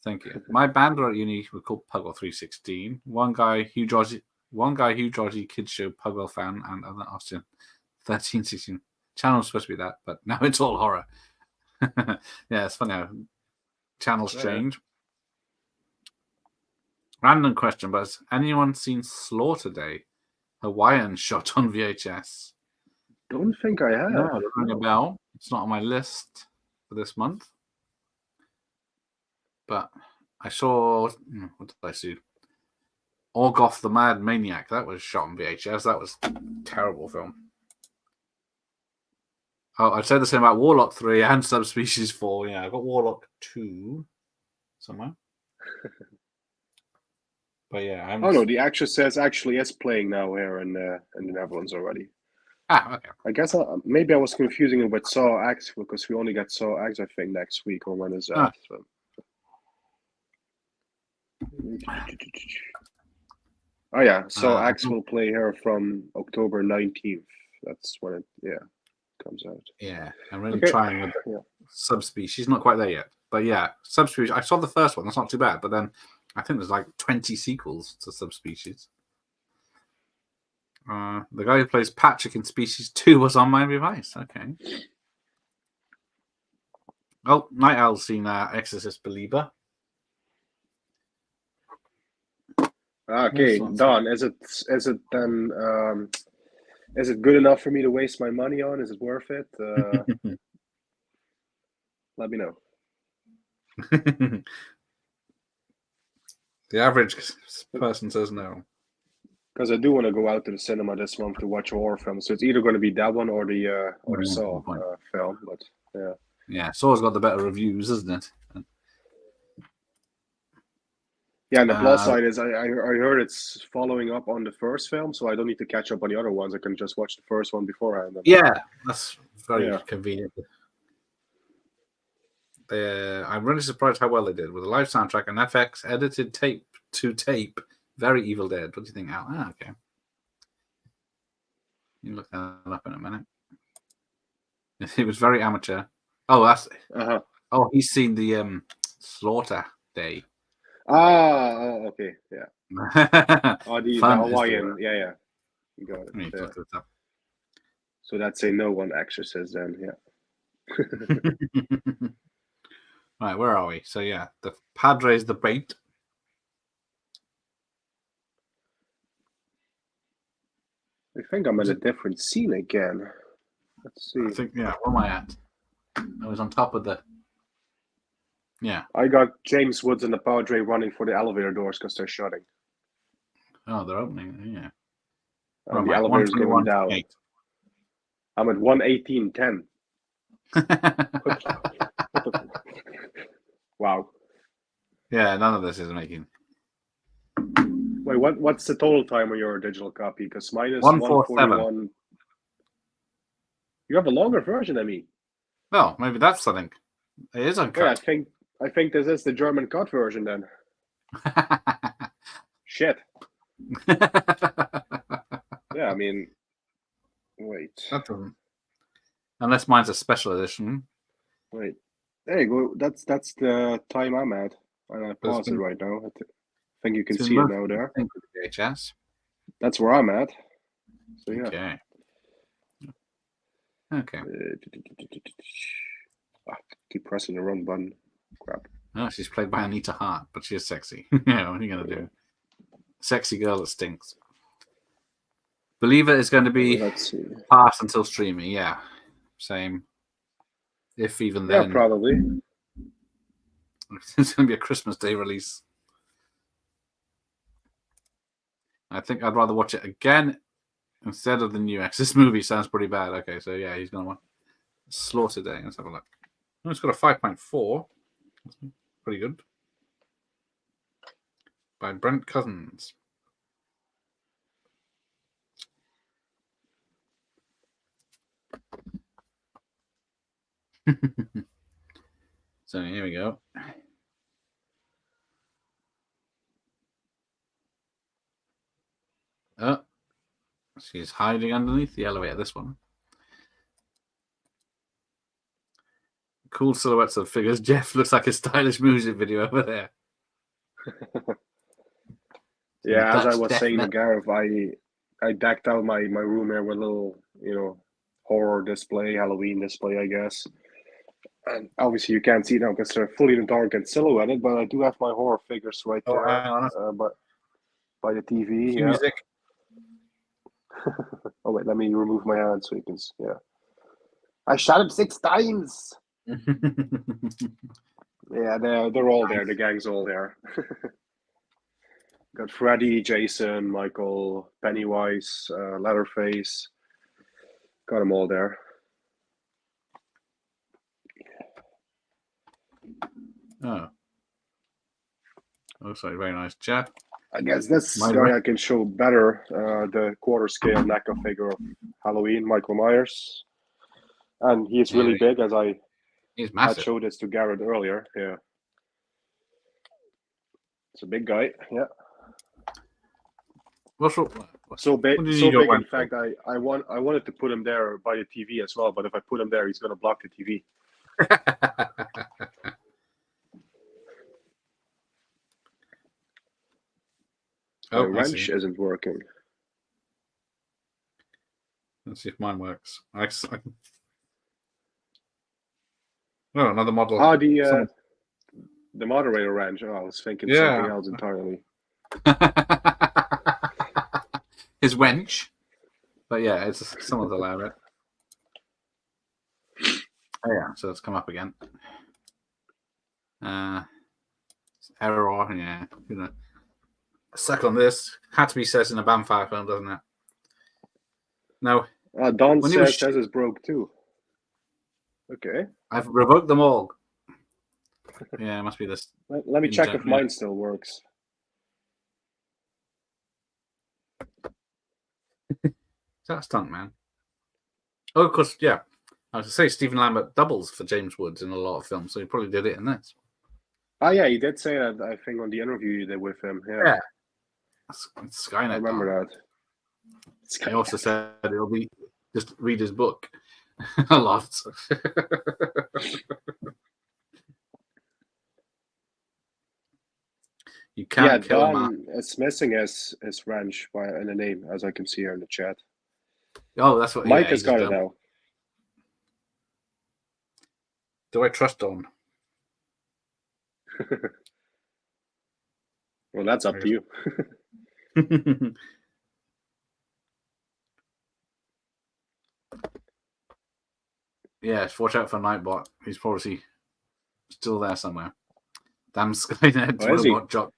Thank you. My band at uni were called Pugwell 316. One guy, Hugh Georgie Kids Show Pugwell fan, and other Austin 1316. Channel's supposed to be that, but now it's all horror. Yeah, it's funny how channels change. Random question, but has anyone seen Slaughter Day? Hawaiian shot on VHS. Don't think I have. No, it doesn't ring a bell. It's not on my list for this month. But I saw, what did I see? Orgoth the Mad Maniac. That was shot on VHS. That was a terrible film. Oh, I'd say the same about Warlock 3 and Subspecies 4. Yeah, I've got Warlock 2 somewhere. But yeah, oh no, the actress says actually is playing now here in the Netherlands already. Ah, okay. I guess maybe I was confusing it with Saw X because we only get Saw X, I think, next week, or when is that? So. Oh yeah, Saw X will play here from October 19th. That's when it comes out. Yeah, I'm really trying with Subspecies. Not quite there yet, but yeah, Subspecies. I saw the first one. That's not too bad, but then I think there's like 20 sequels to Subspecies. The guy who plays Patrick in Species 2 was on my device. Okay. Oh, Night Owl's seen Exorcist Believer. Okay, Don, is it then is it good enough for me to waste my money on? Is it worth it? Let me know. The average person says no. Because I do want to go out to the cinema this month to watch a horror film, so it's either going to be that one or the Saw film. But yeah, Saw's got the better reviews, isn't it? Yeah, and the plus side is I heard it's following up on the first film, so I don't need to catch up on the other ones. I can just watch the first one beforehand. Yeah, that's very convenient. I'm really surprised how well they did with a live soundtrack and FX edited tape to tape. Very Evil Dead. What do you think, Al? Okay. You look that up in a minute. It was very amateur. Oh, that's. Oh, he's seen the Slaughter Day. Okay, yeah. The Hawaiian, yeah. You got it. Yeah. So that's a no on Exorcist then, yeah. Right, where are we? So yeah, the Padre's the bait. I think I'm at a different scene again. Let's see. I think, where am I at? I was on top of the. Yeah. I got James Woods and the Padre running for the elevator doors because they're shutting. Oh, they're opening, yeah. And the elevator's going down. 8. I'm at 118.10. Wow. Yeah, none of this is making. Wait, what's the total time on your digital copy? Because mine is 1:41. You have a longer version than me. Well, maybe that's something. It is uncut. Yeah, I think this is the German cut version then. Shit. Yeah, I mean, wait. That doesn't. Unless mine's a special edition. Wait. There you go. That's the time I'm at. And I pause it right now. I think you can see it now there. VHS. That's where I'm at. So yeah. Okay. Keep pressing the wrong button. Crap. Oh, she's played by Anita Hart, but she is sexy. Yeah, what are you going to do? Sexy girl that stinks. Believer is going to be past until streaming. Yeah, same. If even then. Yeah, probably. It's going to be a Christmas Day release. I think I'd rather watch it again instead of the new Exorcist movie. Sounds pretty bad. Okay, so yeah, he's going to want Slaughter Day. Let's have a look. Oh, it's got a 5.4. That's pretty good. By Brent Cousins. So here we go. Oh, she's hiding underneath the elevator. This one. Cool silhouettes of figures. Jeff looks like a stylish music video over there. Yeah, as I was saying to Gareth, I decked out my room here with a little, horror display, Halloween display, I guess. And obviously you can't see now because they're fully in the dark and silhouetted, but I do have my horror figures right there by the TV. Music. Oh wait, let me remove my hand so you can. Yeah, I shot him 6 times. Yeah, they're all there. The gang's all there. Got Freddy, Jason, Michael, Pennywise, Leatherface. Got them all there. Oh. Looks like a very nice chat. I guess this guy I can show better. The quarter scale NECA figure of Halloween, Michael Myers. And he's really big, as he's massive. I showed this to Garrett earlier. Yeah. It's a big guy. Yeah. So big, in fact, I wanted to put him there by the TV as well, but if I put him there, he's going to block the TV. The wrench isn't working. Let's see if mine works. Oh, another model. Oh, the moderator wrench. Oh, I was thinking something else entirely. His wench. But yeah, it's someone's allowed it. Oh yeah, so it's come up again. Error, yeah. You know. Suck on this. Had to be said in a vampire film, doesn't it? No. Don says it's broke too. Okay. I've revoked them all. Yeah, it must be this. Let me check if mine still works. That's stunt, man. Oh, of course, yeah. I was to say Stephen Lambert doubles for James Woods in a lot of films, so he probably did it in this. Oh yeah, he did say that. I think on the interview you did with him. Yeah. It's Skynet. I remember that. He also said it'll be just read his book a lot. You can't kill Don a man. It's missing his wrench in the name, as I can see here in the chat. Oh, that's what Mike has got it now. Do I trust Don? Well, that's up to you. Yes, watch out for Nightbot. He's probably still there somewhere. Damn Skynet robot jock.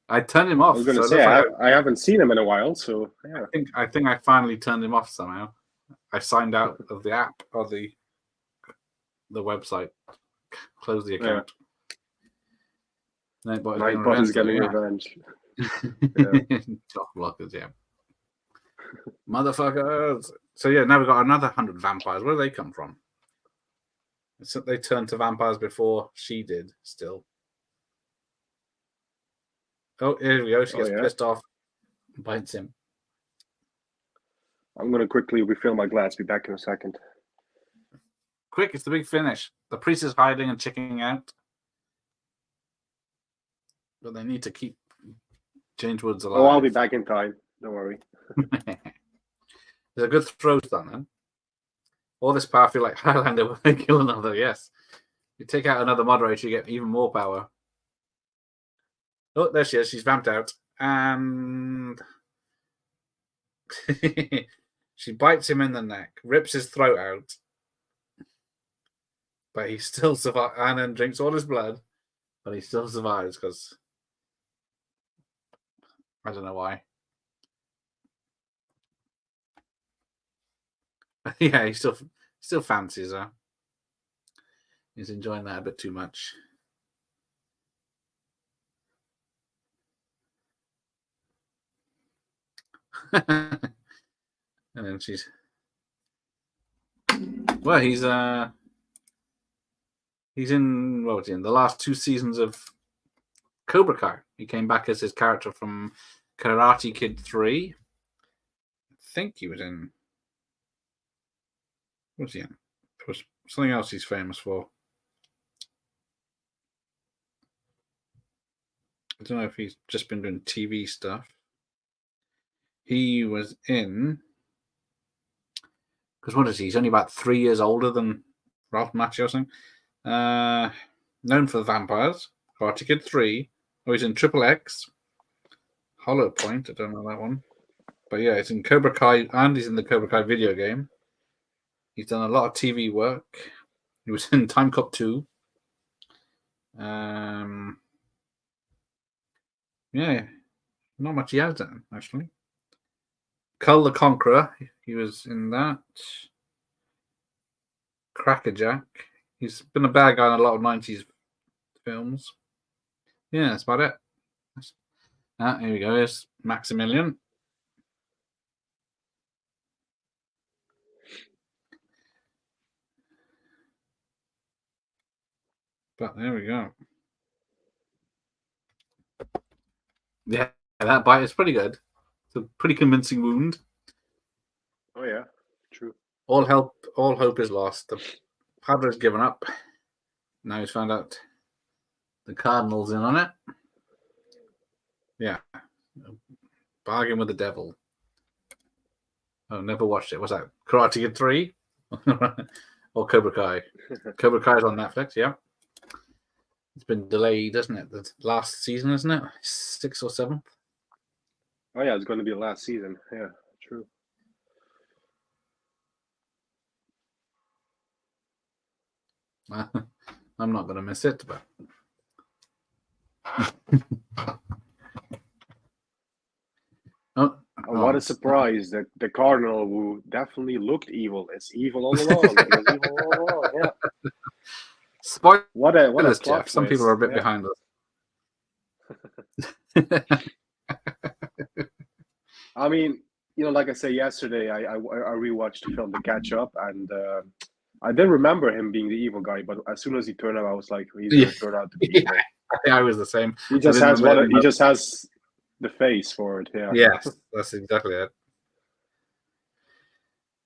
I turned him off. I was going to say I haven't seen him in a while, so yeah. I think I finally turned him off somehow. I signed out of the app or the website. Close the account. Yeah. Nightbot is getting revenge. Top blockers, yeah. Motherfuckers. So yeah, now we've got another 100 vampires. Where do they come from? So they turned to vampires before she did, still. Oh, here we go. She gets pissed off and bites him. I'm going to quickly refill my glass. Be back in a second. Quick, it's the big finish. The priest is hiding and checking out. But they need to keep James Woods alive. Oh, I'll be back in time. Don't worry. There's a good throw done, then. All this power, I feel like Highlander when they kill another. Yes. You take out another moderator, you get even more power. Oh, there she is. She's vamped out. And she bites him in the neck, rips his throat out. But he still survives. And then drinks all his blood. But he still survives because I don't know why. Yeah, he still fancies her. He's enjoying that a bit too much. And then he's in the last 2 seasons of Cobra Kai. He came back as his character from Karate Kid 3. I think he was in. What was he in? There was something else he's famous for. I don't know if he's just been doing TV stuff. He was in. Because what is he? He's only about 3 years older than Ralph Macchio or something. Known for the vampires. Karate Kid 3. Oh, he's in Triple X. Hollow Point. I don't know that one. But yeah, it's in Cobra Kai, and he's in the Cobra Kai video game. He's done a lot of TV work. He was in Time Cop 2. Yeah, not much he has done, actually. Kull the Conqueror, he was in that. Crackerjack. He's been a bad guy in a lot of 90s films. Yeah, that's about it. Here we go. Here's Maximilian. But there we go. Yeah, that bite is pretty good. It's a pretty convincing wound. Oh yeah, true. All hope is lost. The Padre's given up. Now he's found out the Cardinal's in on it. Yeah. Bargain with the devil. Oh, never watched it. What's that? Karate Kid 3? Or Cobra Kai? Cobra Kai's on Netflix, yeah. It's been delayed, isn't it? The last season, isn't it? 6th or 7th? Oh yeah, it's going to be the last season. Yeah, true. I'm not going to miss it, but what a surprise that the Cardinal, who definitely looked evil, is evil all along. Yeah. Spoilers, what a Jeff. Some people are a bit behind us. I mean, like I said yesterday, I rewatched the film to catch up, and I didn't remember him being the evil guy, but as soon as he turned up, I was like, he's going to turn out to be evil. I think I was the same. He just has the face for it. Yeah. Yes, that's exactly it.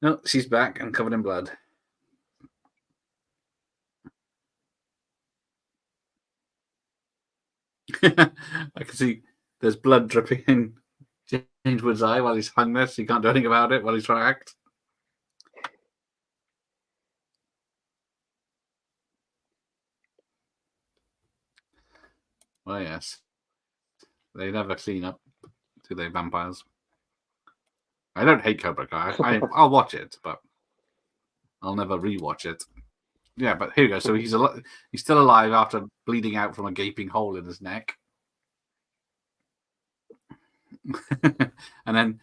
No, she's back and covered in blood. I can see there's blood dripping in James Wood's eye while he's hung there, so he can't do anything about it while he's trying to act. Well, yes. They never clean up, do they, vampires? I don't hate Cobra Kai. I'll watch it, but I'll never rewatch it. Yeah, but here we go. So he's still alive after bleeding out from a gaping hole in his neck. And then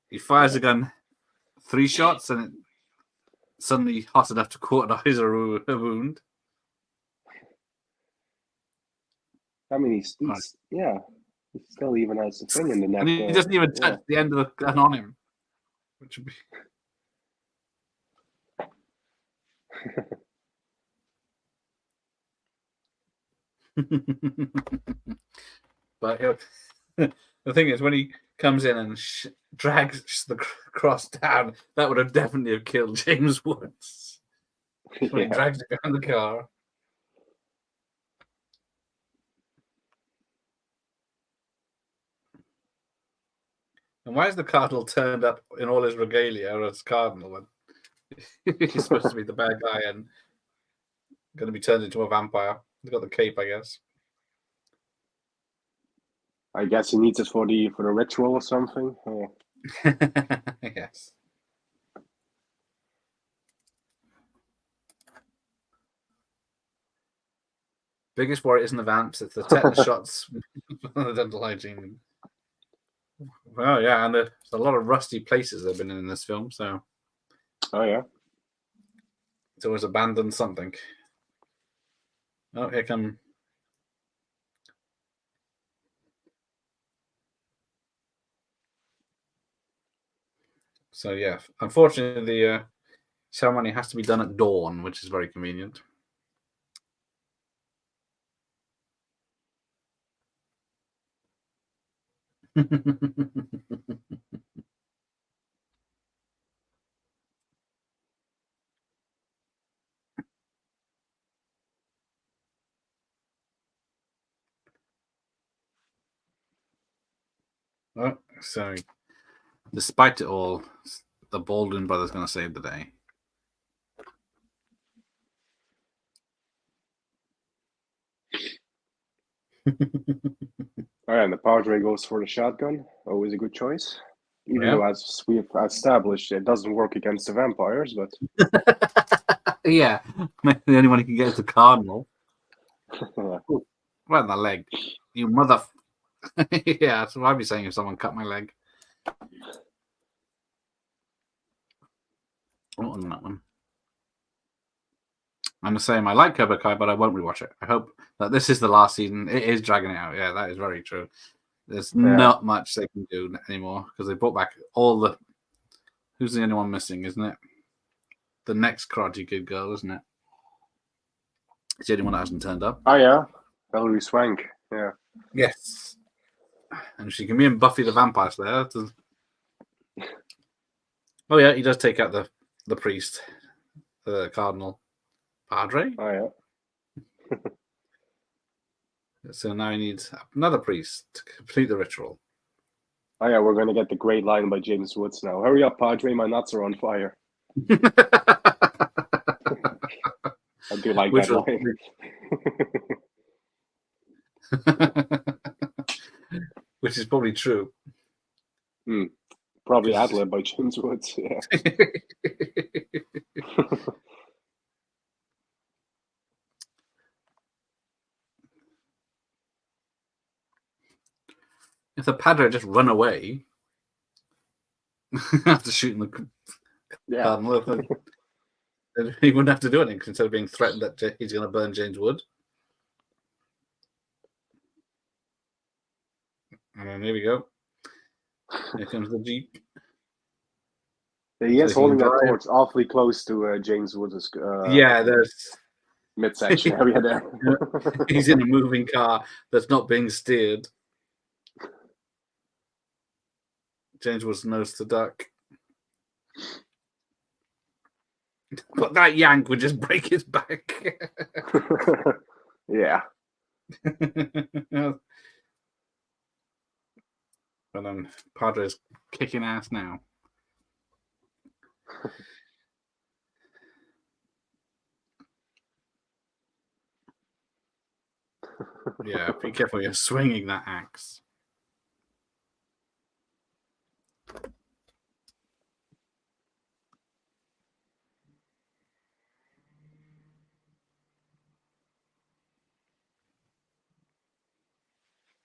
he fires a gun 3 shots, and it suddenly hot enough to cauterize a wound. I mean, he's yeah. He still even has the thing in the neck. And he doesn't even touch the end of the gun on him, which would be. But the thing is, when he comes in and drags the cross down, that would have definitely have killed James Woods. When he drags it down the car. And why is the Cardinal turned up in all his regalia as Cardinal when he's supposed to be the bad guy and going to be turned into a vampire? He's got the cape, I guess. I guess he needs it for the ritual or something. Yeah. Yes. Biggest worry isn't the vamps; it's the tetanus shots on the dental hygiene. Well, yeah, and there's a lot of rusty places they've been in this film, so. Oh yeah. It's always abandoned something. Oh, here come. So yeah, unfortunately, the ceremony has to be done at dawn, which is very convenient. Oh, so despite it all, the Baldwin brothers going to save the day. All right, and the Padre goes for the shotgun. Always a good choice. Even Yeah. though, as we've established, it doesn't work against the vampires, but Yeah, the only one who can get is the Cardinal. Ooh, right in the leg. You mother. Yeah, that's what I'd be saying if someone cut my leg. Oh, on that one. I'm the same. I like Cobra Kai, but I won't rewatch it. I hope that this is the last season. It is dragging it out. Yeah, that is very true. There's not much they can do anymore because they brought back all the. Who's the only one missing, isn't it? The next Karate Kid girl, isn't it? It's the only one that hasn't turned up. Oh yeah, Hilary Swank. Yeah. Yes. And she can be in Buffy the Vampire Slayer. Oh yeah, he does take out the priest, the Cardinal Padre. Oh yeah. So now he needs another priest to complete the ritual. Oh yeah, we're gonna get the great line by James Woods now. Hurry up, Padre! My nuts are on fire. I do like that line. Which is probably true. Probably ad-lib by James Woods. Yeah. If the Padre just run away after shooting the Cardinal, then he wouldn't have to do anything instead of being threatened that he's going to burn James Wood. And then here we go. Here comes the Jeep. He is holding that torch awfully close to James Woods' there's midsection area there. He's in a moving car that's not being steered. James Woods knows to duck. But that yank would just break his back. Yeah. But Padre's kicking ass now. Yeah, be careful, you're swinging that axe.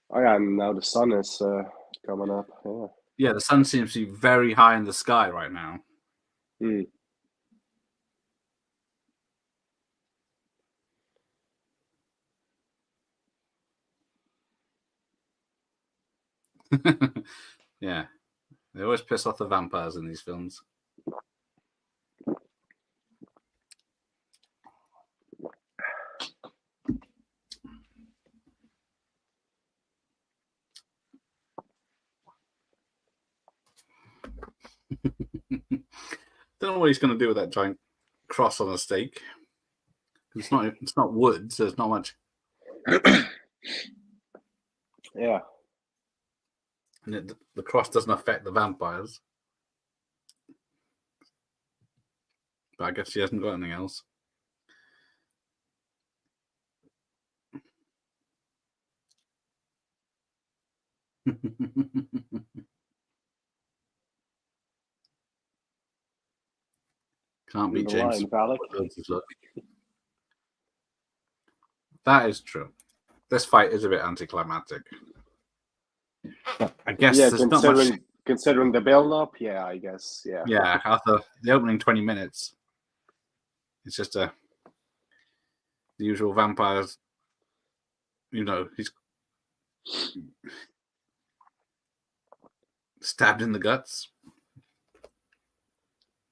Oh yeah, and now the sun is coming up. Yeah, the sun seems to be very high in the sky right now. Yeah, they always piss off the vampires in these films. Don't know what he's going to do with that giant cross on a stake. It's not wood, so there's not much. Yeah. And the cross doesn't affect the vampires. But I guess he hasn't got anything else. Can't beat James. That is true. This fight is a bit anticlimactic. I guess there's not much. Considering the build-up, yeah, I guess, yeah. Yeah, after the opening 20 minutes, it's just the usual vampires. You know, he's stabbed in the guts.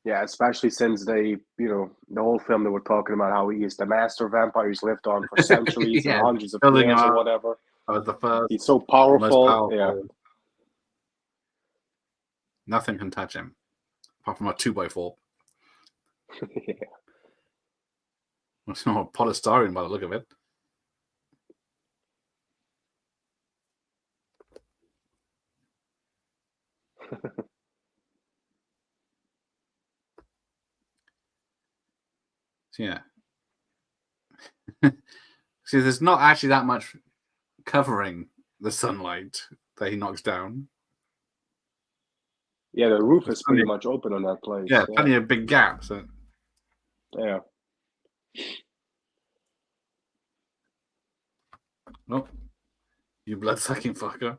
Yeah, especially since they, the whole film they were talking about how he is the master vampire. He's lived on for centuries and hundreds of years or whatever. The first, he's so powerful. Yeah. Nothing can touch him, apart from a 2x4. Yeah. It's not polystyrene by the look of it. So, yeah. See, there's not actually that much covering the sunlight that he knocks down. Yeah, the roof is pretty much open on that place. Yeah, plenty of big gaps. So. Yeah. Oh, you blood-sucking fucker.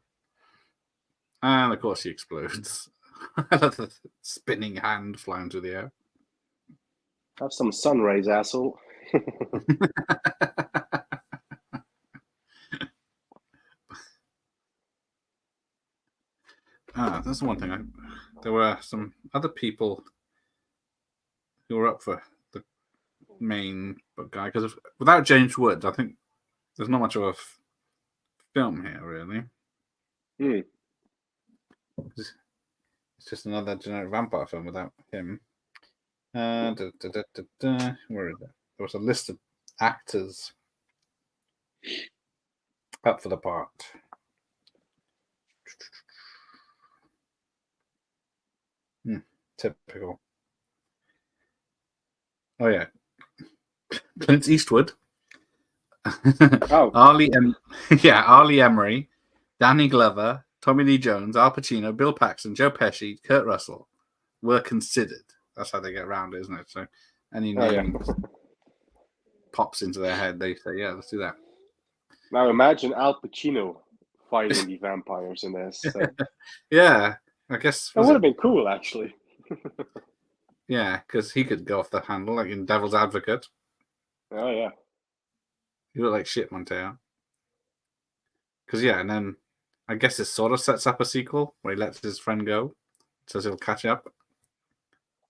And of course he explodes. The spinning hand flying through the air. Have some sun rays, asshole. That's one thing. There were some other people who were up for the main guy, because without James Woods, I think there's not much of a film here, really. It's just another generic vampire film without him. Where is it? There was a list of actors up for the part. Typical. Oh yeah, Clint Eastwood. Arlie Emery, Danny Glover, Tommy Lee Jones, Al Pacino, Bill Paxton, Joe Pesci, Kurt Russell were considered. That's how they get around it, isn't it? So any name pops into their head, they say, "Yeah, let's do that." Now imagine Al Pacino fighting the vampires in this. So. Yeah, I guess that would have been cool, actually. Yeah, because he could go off the handle like in Devil's Advocate. Oh yeah, you look like shit, Monteo. Because and then I guess it sort of sets up a sequel where he lets his friend go, says he'll catch up.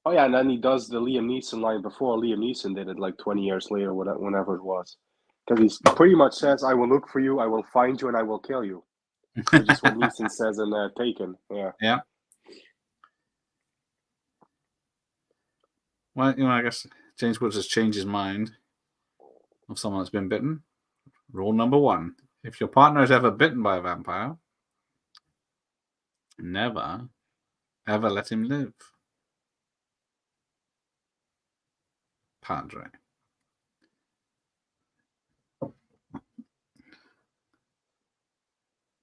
Oh yeah, and then he does the Liam Neeson line before Liam Neeson did it, like 20 years later, whenever it was. Because he pretty much says, "I will look for you, I will find you, and I will kill you," which is what Neeson says in Taken. Yeah. Yeah. Well, I guess James Woods has changed his mind of someone that's been bitten. Rule number 1: if your partner is ever bitten by a vampire, never, ever let him live. Padre.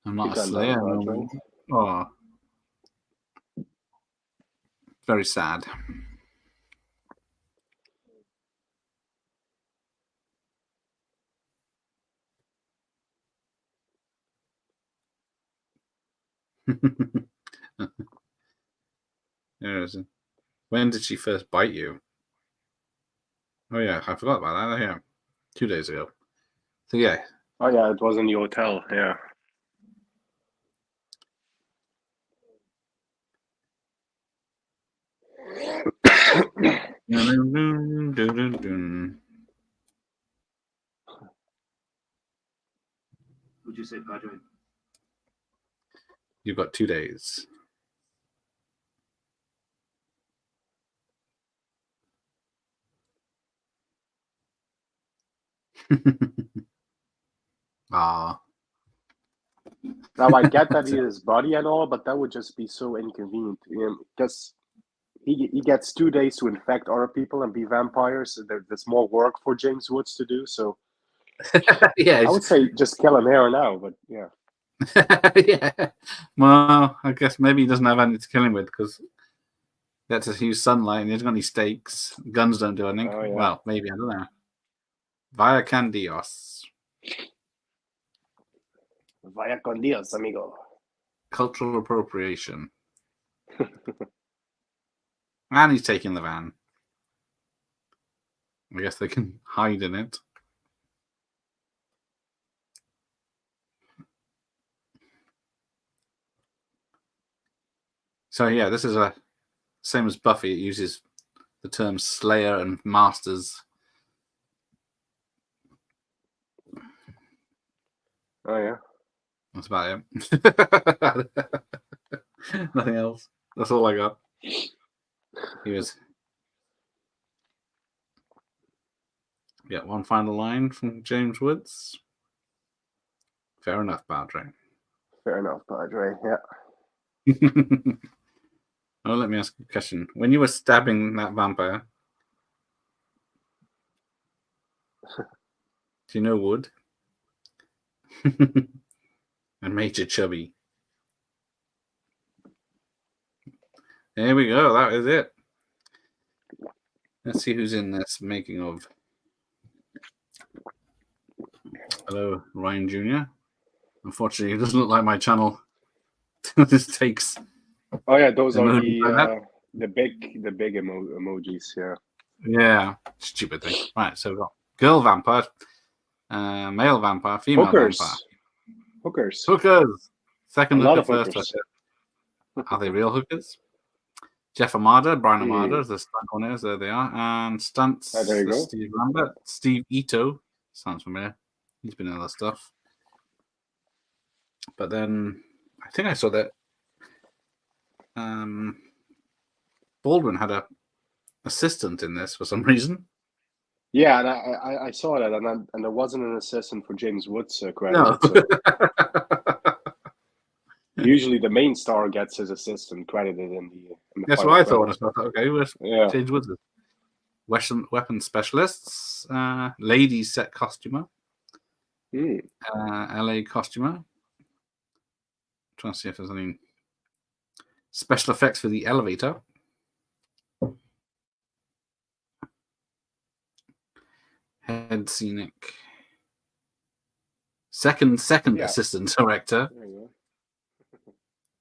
I'm not a slayer. Oh, very sad. When did she first bite you? Oh yeah, I forgot about that. Yeah, 2 days ago. So yeah. Oh yeah, it was in the hotel. Yeah. Would you say, Padre? You've got 2 days. Now I get that he is body and all, but that would just be so inconvenient to him because he gets 2 days to infect other people and be vampires. So there's more work for James Woods to do. So I would say just kill him here now, but yeah. Yeah. Well, I guess maybe he doesn't have anything to kill him with because that's a huge sunlight and he hasn't got any stakes. Guns don't do anything. Oh, yeah. Well, maybe, I don't know. Vaya con Dios. Vaya con Dios, amigo. Cultural appropriation. And he's taking the van. I guess they can hide in it. So yeah, this is same as Buffy. It uses the term Slayer and Masters. Oh yeah, that's about it. Nothing else. That's all I got. He was. Yeah, one final line from James Woods. Fair enough, Padre. Fair enough, Padre. Yeah. Oh, let me ask you a question. When you were stabbing that vampire, do you know Wood? and Major Chubby. There we go. That is it. Let's see who's in this making of. Hello, Ryan Jr. Unfortunately, it doesn't look like my channel. This takes. Oh yeah, those are the big emojis. Yeah. Yeah, stupid thing. Right, so we've got girl vampire, male vampire, female vampire. Hookers. Second a lot hooker, of first hookers. hooker. Are they real hookers? Jeff Amada, Brian Amada, the stunt corners, there they are. And stunts, there you go. Steve Lambert, Steve Ito, sounds familiar. He's been in other stuff. But then I think I saw that Baldwin had a assistant in this for some reason. Yeah, and I saw that, and there wasn't an assistant for James Woods credit. No. So. Usually, the main star gets his assistant credited in the That's what I thought. I thought, okay, James Woods. Weapon specialists, ladies set costumer, LA costumer. Trying to see if there's any special effects for the elevator. Head scenic. Second assistant director.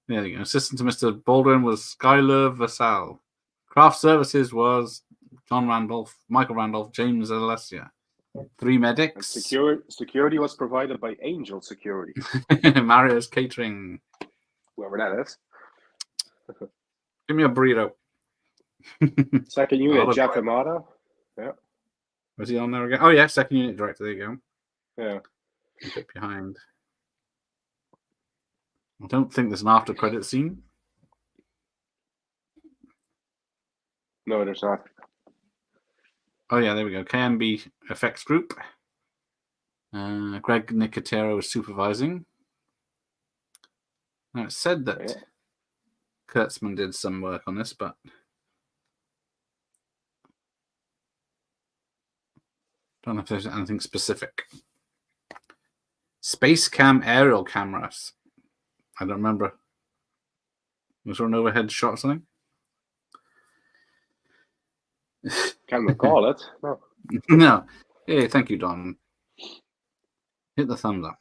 There you go. Assistant to Mr. Baldwin was Skylar Vassal. Craft services was John Randolph, Michael Randolph, James Alessia. 3 medics. And security was provided by Angel Security. Mario's Catering. Whoever that is. Give me a burrito. Second unit, Jeff Amada. Yeah. Was he on there again? Oh, yeah, second unit director. There you go. Yeah. A bit behind. I don't think there's an after credit scene. No, there's not. Oh, yeah, there we go. KMB Effects Group. Greg Nicotero is supervising. Now, it said that Kurtzman did some work on this, but don't know if there's anything specific. Space Cam aerial cameras. I don't remember. Was there an overhead shot or something? Can't recall it. No. No. Hey, thank you, Don. Hit the thumbs up.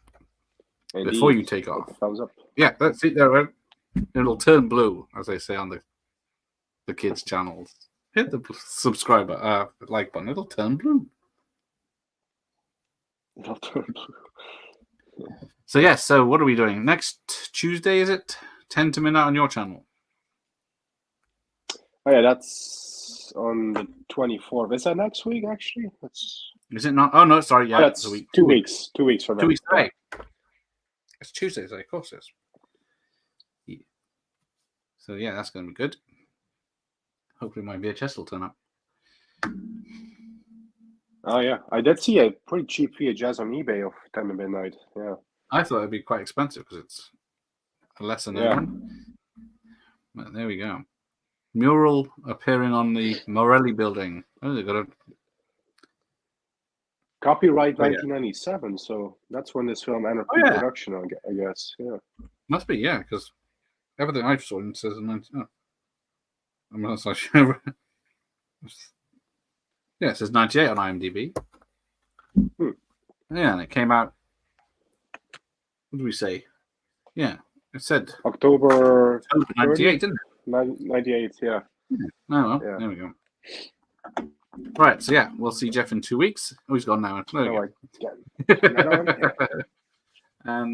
Indeed. Before you take off. Thumbs up. Yeah, that's it there. It'll turn blue, as they say on the kids' channels. Hit the subscriber, like button. It'll turn blue. It'll turn blue. So yes, so what are we doing? Next Tuesday, is it? 10 to midnight on your channel. Oh yeah, that's on the 24th. Is that next week actually? Is it not? Oh no, sorry, yeah. That's 2 weeks. 2 weeks from now. 2 weeks today. It's Tuesday today, of course it is. Yeah. So yeah, that's gonna be good. Hopefully my VHS will turn up. Oh yeah, I did see a pretty cheap VHS on eBay of 10 to midnight. Yeah, I thought it'd be quite expensive because it's a lesser known one. But there we go. Mural appearing on the Morelli building. Oh, they got a copyright 1997. So that's when this film entered production. I guess. Yeah, must be because everything I've seen says 19. Oh. I'm not so sure. Yeah, it says 98 on IMDb. Yeah, and it came out. What did we say? Yeah, it said October 98, didn't it? 98, yeah. Oh, well, there we go. Right, so yeah, we'll see Jeff in 2 weeks. Oh, he's gone now. And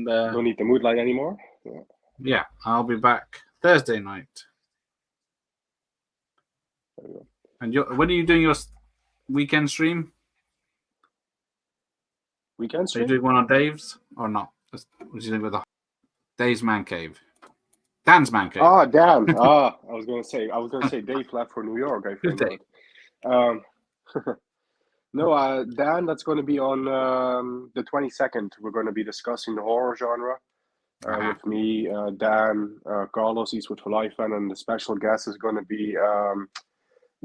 don't need the mood light anymore. Yeah, I'll be back Thursday night. There we go. And when are you doing your weekend stream? Weekend stream? Are you doing one on Dave's or not? What are you doing with Dave's Man Cave? Dan's Man Cave. Oh, Dan. I was gonna say Dave left for New York. I think. No, Dan. That's going to be on the 22nd. We're going to be discussing the horror genre with me, Dan, Carlos Eastwood for Life, and the special guest is going to be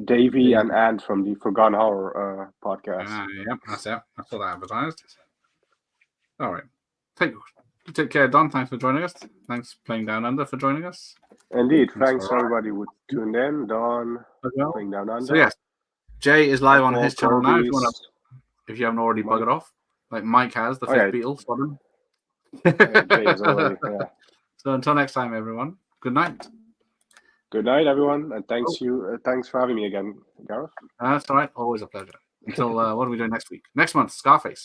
Davey and Ant from the Forgotten Horror podcast. Yep, that's it. I saw that advertised. All right. Take care, Don. Thanks for joining us. Thanks, Playing Down Under, for joining us. Indeed. Thanks for everybody who tuned in. Don, well. Playing Down Under. So, yes, Jay is live on his channel now. If you haven't already Mike. buggered off, like Mike has, the fifth Beatle. Spot him. Jay is already, yeah. So until next time, everyone. Good night. Good night, everyone, and thanks for having me again, Gareth. That's all right. Always a pleasure. Until what are we doing next week? Next month, Scarface.